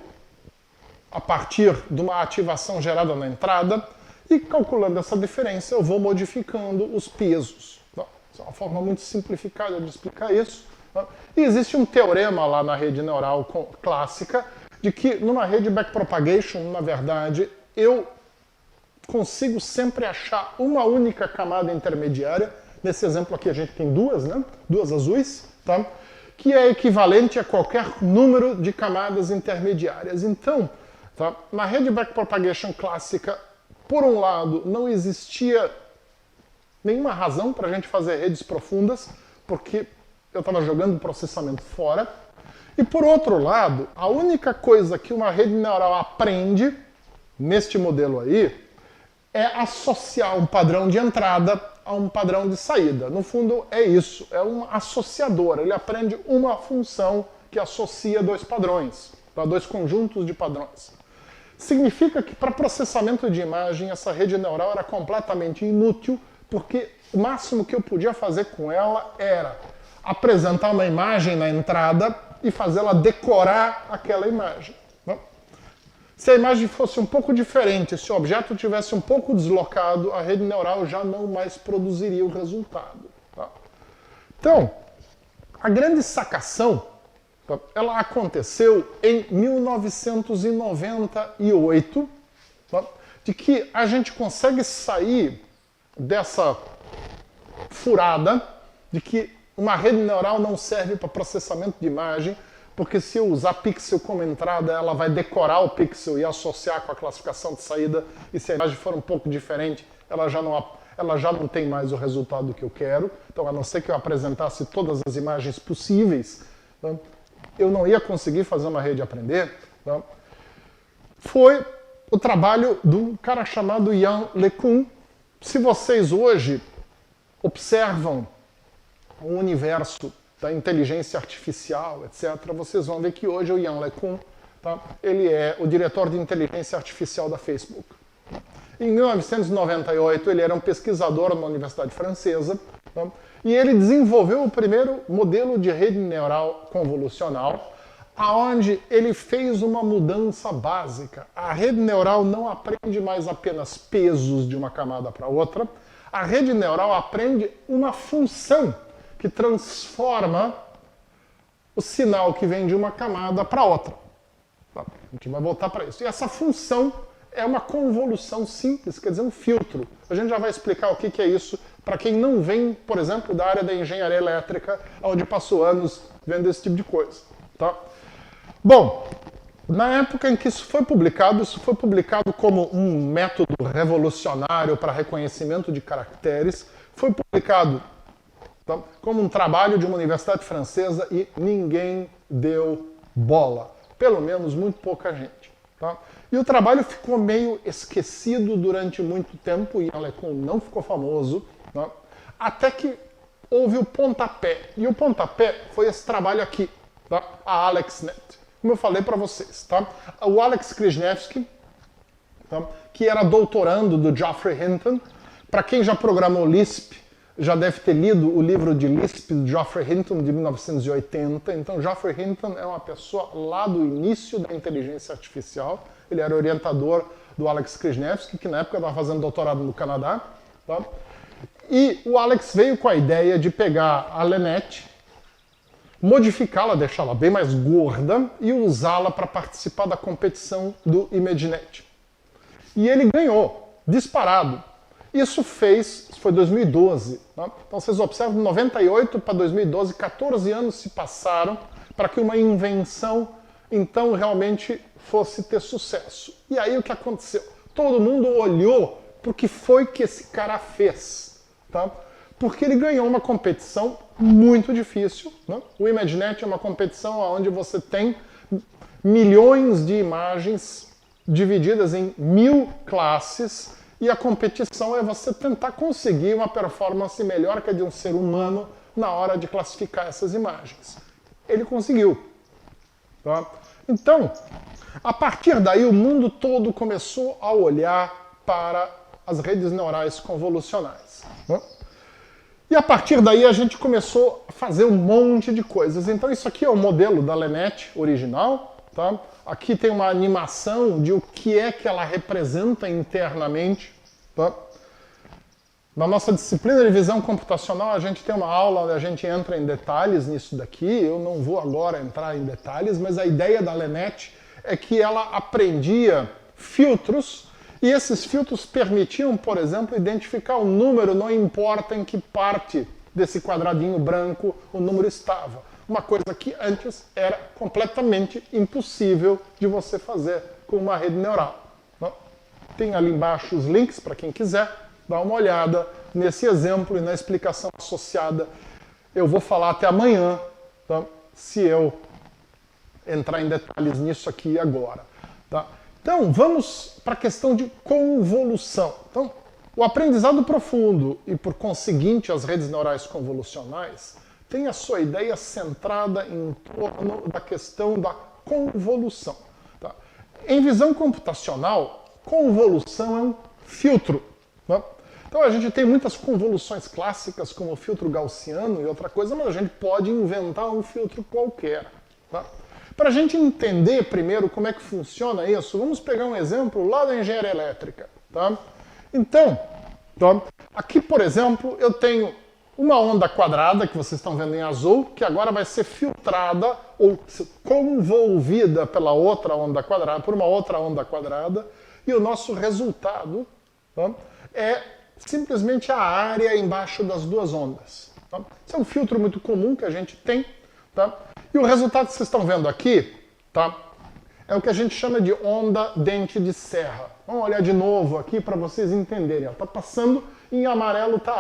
a partir de uma ativação gerada na entrada, e calculando essa diferença, eu vou modificando os pesos. Tá? Essa é uma forma muito simplificada de explicar isso. Tá? E existe um teorema lá na rede neural clássica de que numa rede backpropagation, na verdade, eu consigo sempre achar uma única camada intermediária. Nesse exemplo aqui a gente tem duas, né? Duas azuis, tá? Que é equivalente a qualquer número de camadas intermediárias. Então, tá? Na rede backpropagation clássica, por um lado, não existia nenhuma razão para a gente fazer redes profundas, porque eu estava jogando o processamento fora. E por outro lado, a única coisa que uma rede neural aprende, neste modelo aí, é associar um padrão de entrada a um padrão de saída. No fundo, é isso, é um associador. Ele aprende uma função que associa dois padrões, tá? Dois conjuntos de padrões. Significa que para processamento de imagem, essa rede neural era completamente inútil, porque o máximo que eu podia fazer com ela era apresentar uma imagem na entrada e fazê-la decorar aquela imagem. Né? Se a imagem fosse um pouco diferente, se o objeto tivesse um pouco deslocado, a rede neural já não mais produziria o resultado. Tá? Então, a grande sacação, tá, ela aconteceu em 1998, tá, de que a gente consegue sair dessa furada de que uma rede neural não serve para processamento de imagem, porque se eu usar pixel como entrada, ela vai decorar o pixel e associar com a classificação de saída, e se a imagem for um pouco diferente, ela já não tem mais o resultado que eu quero. Então, a não ser que eu apresentasse todas as imagens possíveis, né, eu não ia conseguir fazer uma rede aprender. Né. Foi o trabalho de um cara chamado Yann LeCun. Se vocês hoje observam o universo da inteligência artificial, etc., vocês vão ver que hoje o Yann LeCun, tá, ele é o diretor de inteligência artificial da Facebook. Em 1998, ele era um pesquisador numa universidade francesa, tá, e ele desenvolveu o primeiro modelo de rede neural convolucional, aonde ele fez uma mudança básica. A rede neural não aprende mais apenas pesos de uma camada para outra, a rede neural aprende uma função que transforma o sinal que vem de uma camada para outra. Tá? A gente vai voltar para isso. E essa função é uma convolução simples, quer dizer, um filtro. A gente já vai explicar o que é isso para quem não vem, por exemplo, da área da engenharia elétrica, onde passou anos vendo esse tipo de coisa. Tá? Bom, na época em que isso foi publicado como um método revolucionário para reconhecimento de caracteres, foi publicado, tá, como um trabalho de uma universidade francesa e ninguém deu bola. Pelo menos muito pouca gente. Tá? E o trabalho ficou meio esquecido durante muito tempo, e Yann LeCun não ficou famoso, tá? Até que houve o pontapé. E o pontapé foi esse trabalho aqui, tá? A AlexNet. Como eu falei para vocês. Tá? O Alex Krzyzewski, tá, que era doutorando do Geoffrey Hinton. Para quem já programou Lisp, já deve ter lido o livro de Lisp do Geoffrey Hinton de 1980. Então, Geoffrey Hinton é uma pessoa lá do início da inteligência artificial. Ele era orientador do Alex Krzyzewski, que na época estava fazendo doutorado no Canadá. Tá? E o Alex veio com a ideia de pegar a LeNet, modificá-la, deixá-la bem mais gorda e usá-la para participar da competição do ImageNet. E ele ganhou, disparado. Isso foi 2012. Tá? Então vocês observam, de 98 para 2012, 14 anos se passaram para que uma invenção, então, realmente fosse ter sucesso. E aí o que aconteceu? Todo mundo olhou para o que foi que esse cara fez. Tá? Porque ele ganhou uma competição muito difícil. Né? O ImageNet é uma competição onde você tem milhões de imagens divididas em 1000 classes, e a competição é você tentar conseguir uma performance melhor que a de um ser humano na hora de classificar essas imagens. Ele conseguiu. Tá? Então, a partir daí, o mundo todo começou a olhar para as redes neurais convolucionais. Né? E a partir daí a gente começou a fazer um monte de coisas. Então isso aqui é o modelo da LeNet original. Tá? Aqui tem uma animação de o que é que ela representa internamente. Tá? Na nossa disciplina de visão computacional, a gente tem uma aula onde a gente entra em detalhes nisso daqui. Eu não vou agora entrar em detalhes, mas a ideia da LeNet é que ela aprendia filtros, e esses filtros permitiam, por exemplo, identificar o número, não importa em que parte desse quadradinho branco o número estava. Uma coisa que antes era completamente impossível de você fazer com uma rede neural. Tem ali embaixo os links para quem quiser dar uma olhada nesse exemplo e na explicação associada. Eu vou falar até amanhã, tá? Se eu entrar em detalhes nisso aqui agora. Tá? Então, vamos para a questão de convolução. Então, o aprendizado profundo e, por conseguinte, as redes neurais convolucionais tem a sua ideia centrada em torno da questão da convolução. Tá? Em visão computacional, convolução é um filtro. Tá? Então a gente tem muitas convoluções clássicas, como o filtro gaussiano e outra coisa, mas a gente pode inventar um filtro qualquer. Tá? Para a gente entender primeiro como é que funciona isso, vamos pegar um exemplo lá da engenharia elétrica. Tá? Então, tá? Aqui, por exemplo, eu tenho uma onda quadrada, que vocês estão vendo em azul, que agora vai ser filtrada ou convolvida pela outra onda quadrada, por uma outra onda quadrada, e o nosso resultado, tá, é simplesmente a área embaixo das duas ondas. Tá? Isso é um filtro muito comum que a gente tem. Tá? E o resultado que vocês estão vendo aqui, tá, é o que a gente chama de onda dente de serra. Vamos olhar de novo aqui para vocês entenderem. Está passando em amarelo, está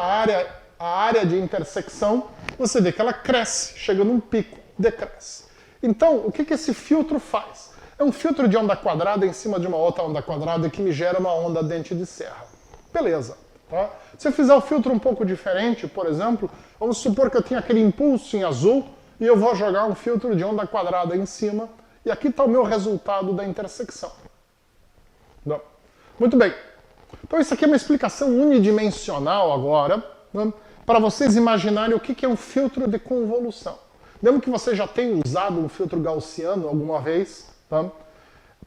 a área de intersecção. Você vê que ela cresce, chega num pico, decresce. Então, o que esse filtro faz? É um filtro de onda quadrada em cima de uma outra onda quadrada que me gera uma onda dente de serra. Beleza. Tá? Se eu fizer o filtro um pouco diferente, por exemplo, vamos supor que eu tenho aquele impulso em azul e eu vou jogar um filtro de onda quadrada em cima, e aqui está o meu resultado da intersecção. Não. Muito bem. Então isso aqui é uma explicação unidimensional agora, né, para vocês imaginarem o que é um filtro de convolução. Lembra que você já tem usado um filtro gaussiano alguma vez? Tá?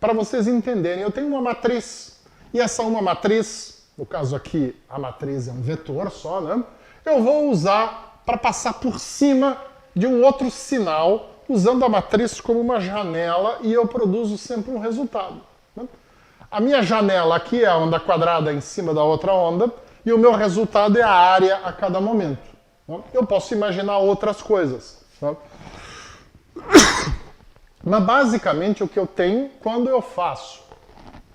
Para vocês entenderem, eu tenho uma matriz, e essa uma matriz, no caso aqui a matriz é um vetor só, né? Eu vou usar para passar por cima de um outro sinal, usando a matriz como uma janela, e eu produzo sempre um resultado. Né? A minha janela aqui é a onda quadrada em cima da outra onda, e o meu resultado é a área a cada momento. Né? Eu posso imaginar outras coisas. Né? Mas basicamente o que eu tenho quando eu faço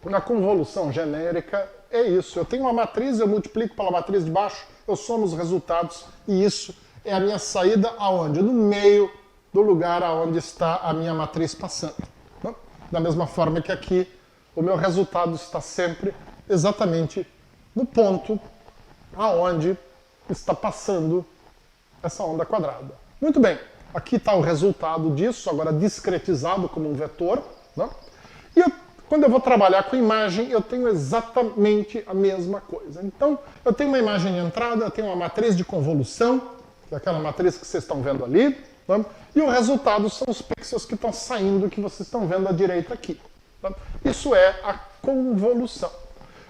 na convolução genérica é isso. Eu tenho uma matriz, eu multiplico pela matriz de baixo, eu somo os resultados, e isso é a minha saída aonde? No meio do lugar aonde está a minha matriz passando. Né? Da mesma forma que aqui o meu resultado está sempre exatamente no ponto aonde está passando essa onda quadrada. Muito bem. Aqui está o resultado disso, agora discretizado como um vetor. Né? E quando eu vou trabalhar com imagem, eu tenho exatamente a mesma coisa. Então, eu tenho uma imagem de entrada, eu tenho uma matriz de convolução, que é aquela matriz que vocês estão vendo ali, né? E o resultado são os pixels que estão saindo, que vocês estão vendo à direita aqui. Tá? Isso é a convolução.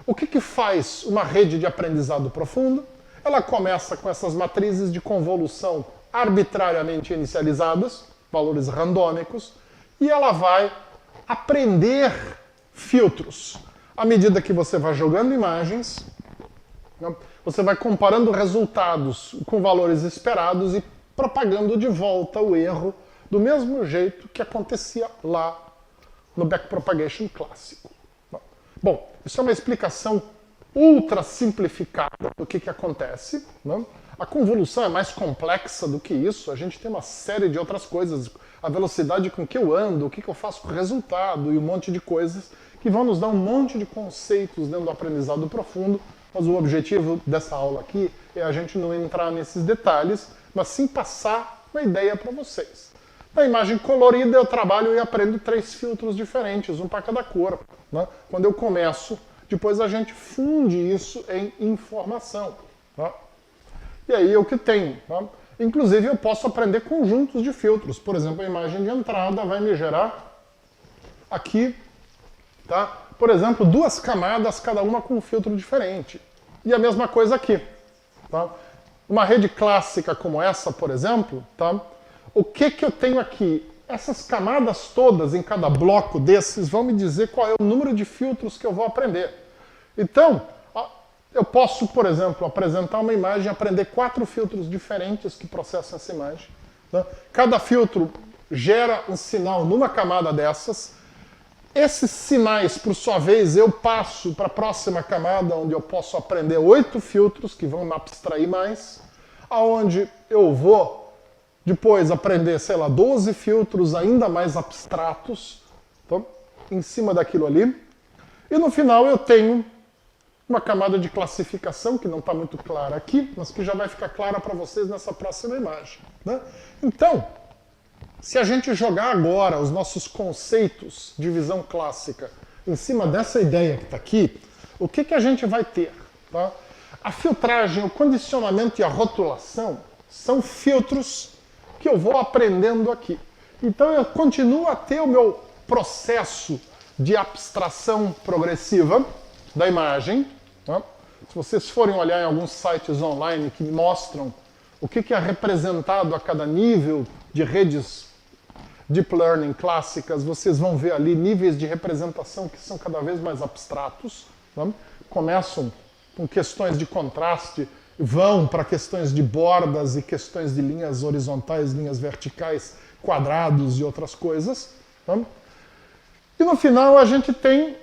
O que faz uma rede de aprendizado profundo? Ela começa com essas matrizes de convolução arbitrariamente inicializadas, valores randômicos, e ela vai aprender filtros. À medida que você vai jogando imagens, né, você vai comparando resultados com valores esperados e propagando de volta o erro do mesmo jeito que acontecia lá no backpropagation clássico. Bom, isso é uma explicação ultra simplificada do que acontece, né? A convolução é mais complexa do que isso, a gente tem uma série de outras coisas, a velocidade com que eu ando, o que eu faço com o resultado e um monte de coisas que vão nos dar um monte de conceitos dentro do aprendizado profundo, mas o objetivo dessa aula aqui é a gente não entrar nesses detalhes, mas sim passar uma ideia para vocês. Na imagem colorida eu trabalho e aprendo 3 filtros diferentes, um para cada cor, né? Quando eu começo, depois a gente funde isso em informação. Tá? E aí eu que tenho. Tá? Inclusive eu posso aprender conjuntos de filtros. Por exemplo, a imagem de entrada vai me gerar aqui, tá? Por exemplo, 2 camadas, cada uma com um filtro diferente. E a mesma coisa aqui. Tá? Uma rede clássica como essa, por exemplo, tá? O que eu tenho aqui? Essas camadas todas em cada bloco desses vão me dizer qual é o número de filtros que eu vou aprender. Então, eu posso, por exemplo, apresentar uma imagem e aprender 4 filtros diferentes que processam essa imagem. Né? Cada filtro gera um sinal numa camada dessas. Esses sinais, por sua vez, eu passo para a próxima camada, onde eu posso aprender 8 filtros que vão me abstrair mais, aonde eu vou depois aprender, sei lá, 12 filtros ainda mais abstratos, então, em cima daquilo ali. E no final eu tenho uma camada de classificação, que não está muito clara aqui, mas que já vai ficar clara para vocês nessa próxima imagem. Né? Então, se a gente jogar agora os nossos conceitos de visão clássica em cima dessa ideia que está aqui, o que a gente vai ter? Tá? A filtragem, o condicionamento e a rotulação são filtros que eu vou aprendendo aqui. Então eu continuo a ter o meu processo de abstração progressiva da imagem. Tá? Se vocês forem olhar em alguns sites online que mostram o que é representado a cada nível de redes Deep Learning clássicas, vocês vão ver ali níveis de representação que são cada vez mais abstratos. Tá? Começam com questões de contraste, vão para questões de bordas e questões de linhas horizontais, linhas verticais, quadrados e outras coisas. Tá? E no final a gente tem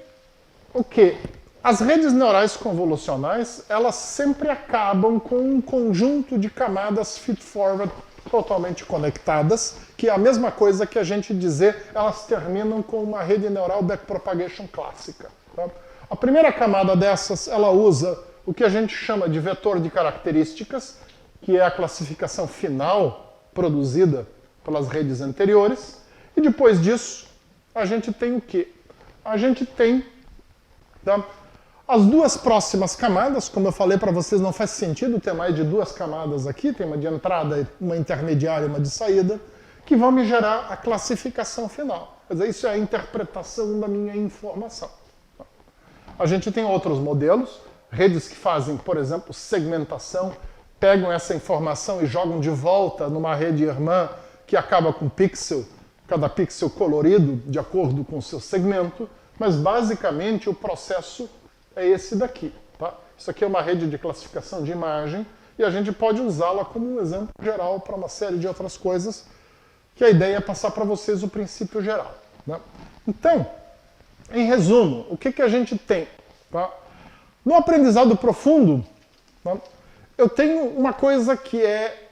o quê? As redes neurais convolucionais, elas sempre acabam com um conjunto de camadas feed-forward totalmente conectadas, que é a mesma coisa que a gente dizer, elas terminam com uma rede neural backpropagation clássica. Tá? A primeira camada dessas, ela usa o que a gente chama de vetor de características, que é a classificação final produzida pelas redes anteriores. E depois disso, a gente tem o quê? A gente tem, tá, as 2 próximas camadas. Como eu falei para vocês, não faz sentido ter mais de 2 camadas aqui, tem uma de entrada, uma intermediária e uma de saída, que vão me gerar a classificação final. Quer dizer, isso é a interpretação da minha informação. A gente tem outros modelos, redes que fazem, por exemplo, segmentação, pegam essa informação e jogam de volta numa rede irmã que acaba com pixel, cada pixel colorido de acordo com o seu segmento, mas basicamente o processo é esse daqui. Tá? Isso aqui é uma rede de classificação de imagem e a gente pode usá-la como um exemplo geral para uma série de outras coisas, que a ideia é passar para vocês o princípio geral. Né? Então, em resumo, o que a gente tem? Tá? No aprendizado profundo, tá, eu tenho uma coisa que é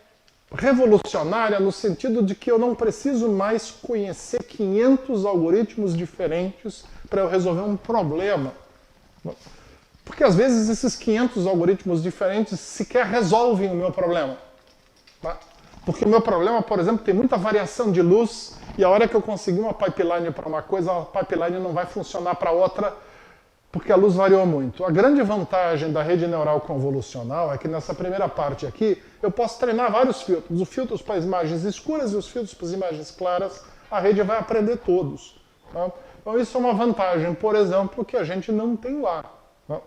revolucionária no sentido de que eu não preciso mais conhecer 500 algoritmos diferentes para eu resolver um problema. Porque às vezes esses 500 algoritmos diferentes sequer resolvem o meu problema. Tá? Porque o meu problema, por exemplo, tem muita variação de luz e a hora que eu conseguir uma pipeline para uma coisa, a pipeline não vai funcionar para outra porque a luz variou muito. A grande vantagem da rede neural convolucional é que nessa primeira parte aqui eu posso treinar vários filtros. Os filtros para imagens escuras e os filtros para as imagens claras, a rede vai aprender todos. Tá? Então isso é uma vantagem, por exemplo, que a gente não tem lá. Tá?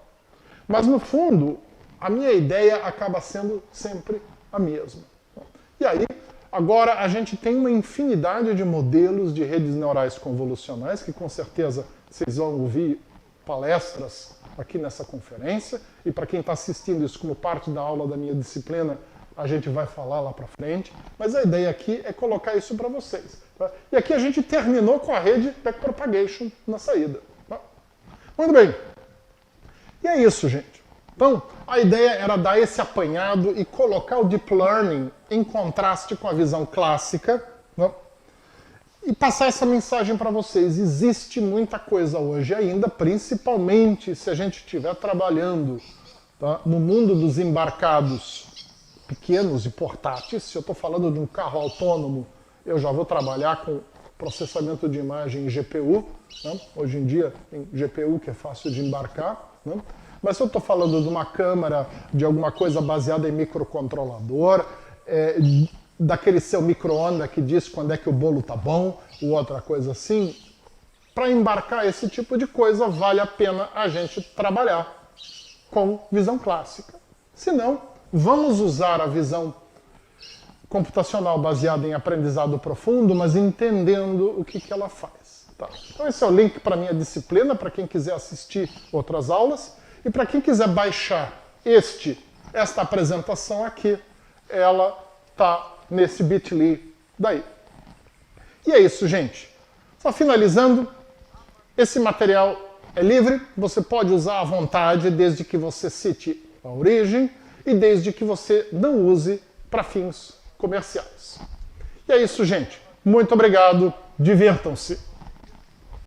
Mas no fundo, a minha ideia acaba sendo sempre a mesma. E aí, agora a gente tem uma infinidade de modelos de redes neurais convolucionais, que com certeza vocês vão ouvir palestras aqui nessa conferência, e para quem está assistindo isso como parte da aula da minha disciplina, a gente vai falar lá para frente, mas a ideia aqui é colocar isso para vocês. Tá? E aqui a gente terminou com a rede backpropagation na saída. Tá? Muito bem. E é isso, gente. Então, a ideia era dar esse apanhado e colocar o Deep Learning em contraste com a visão clássica, né? E passar essa mensagem para vocês. Existe muita coisa hoje ainda, principalmente se a gente estiver trabalhando, tá, no mundo dos embarcados pequenos e portáteis. Se eu estou falando de um carro autônomo, eu já vou trabalhar com processamento de imagem em GPU. Né? Hoje em dia tem GPU que é fácil de embarcar. Né? Mas se eu estou falando de uma câmera, de alguma coisa baseada em microcontrolador, daquele seu micro-ondas que diz quando é que o bolo tá bom, ou outra coisa assim, para embarcar esse tipo de coisa vale a pena a gente trabalhar com visão clássica. Se não, vamos usar a visão computacional baseada em aprendizado profundo, mas entendendo o que ela faz. Tá? Então esse é o link para a minha disciplina, para quem quiser assistir outras aulas, e para quem quiser baixar esta apresentação aqui, ela está nesse bit.ly daí. E é isso, gente. Só finalizando, esse material é livre, você pode usar à vontade, desde que você cite a origem e desde que você não use para fins comerciais. E é isso, gente. Muito obrigado, divirtam-se.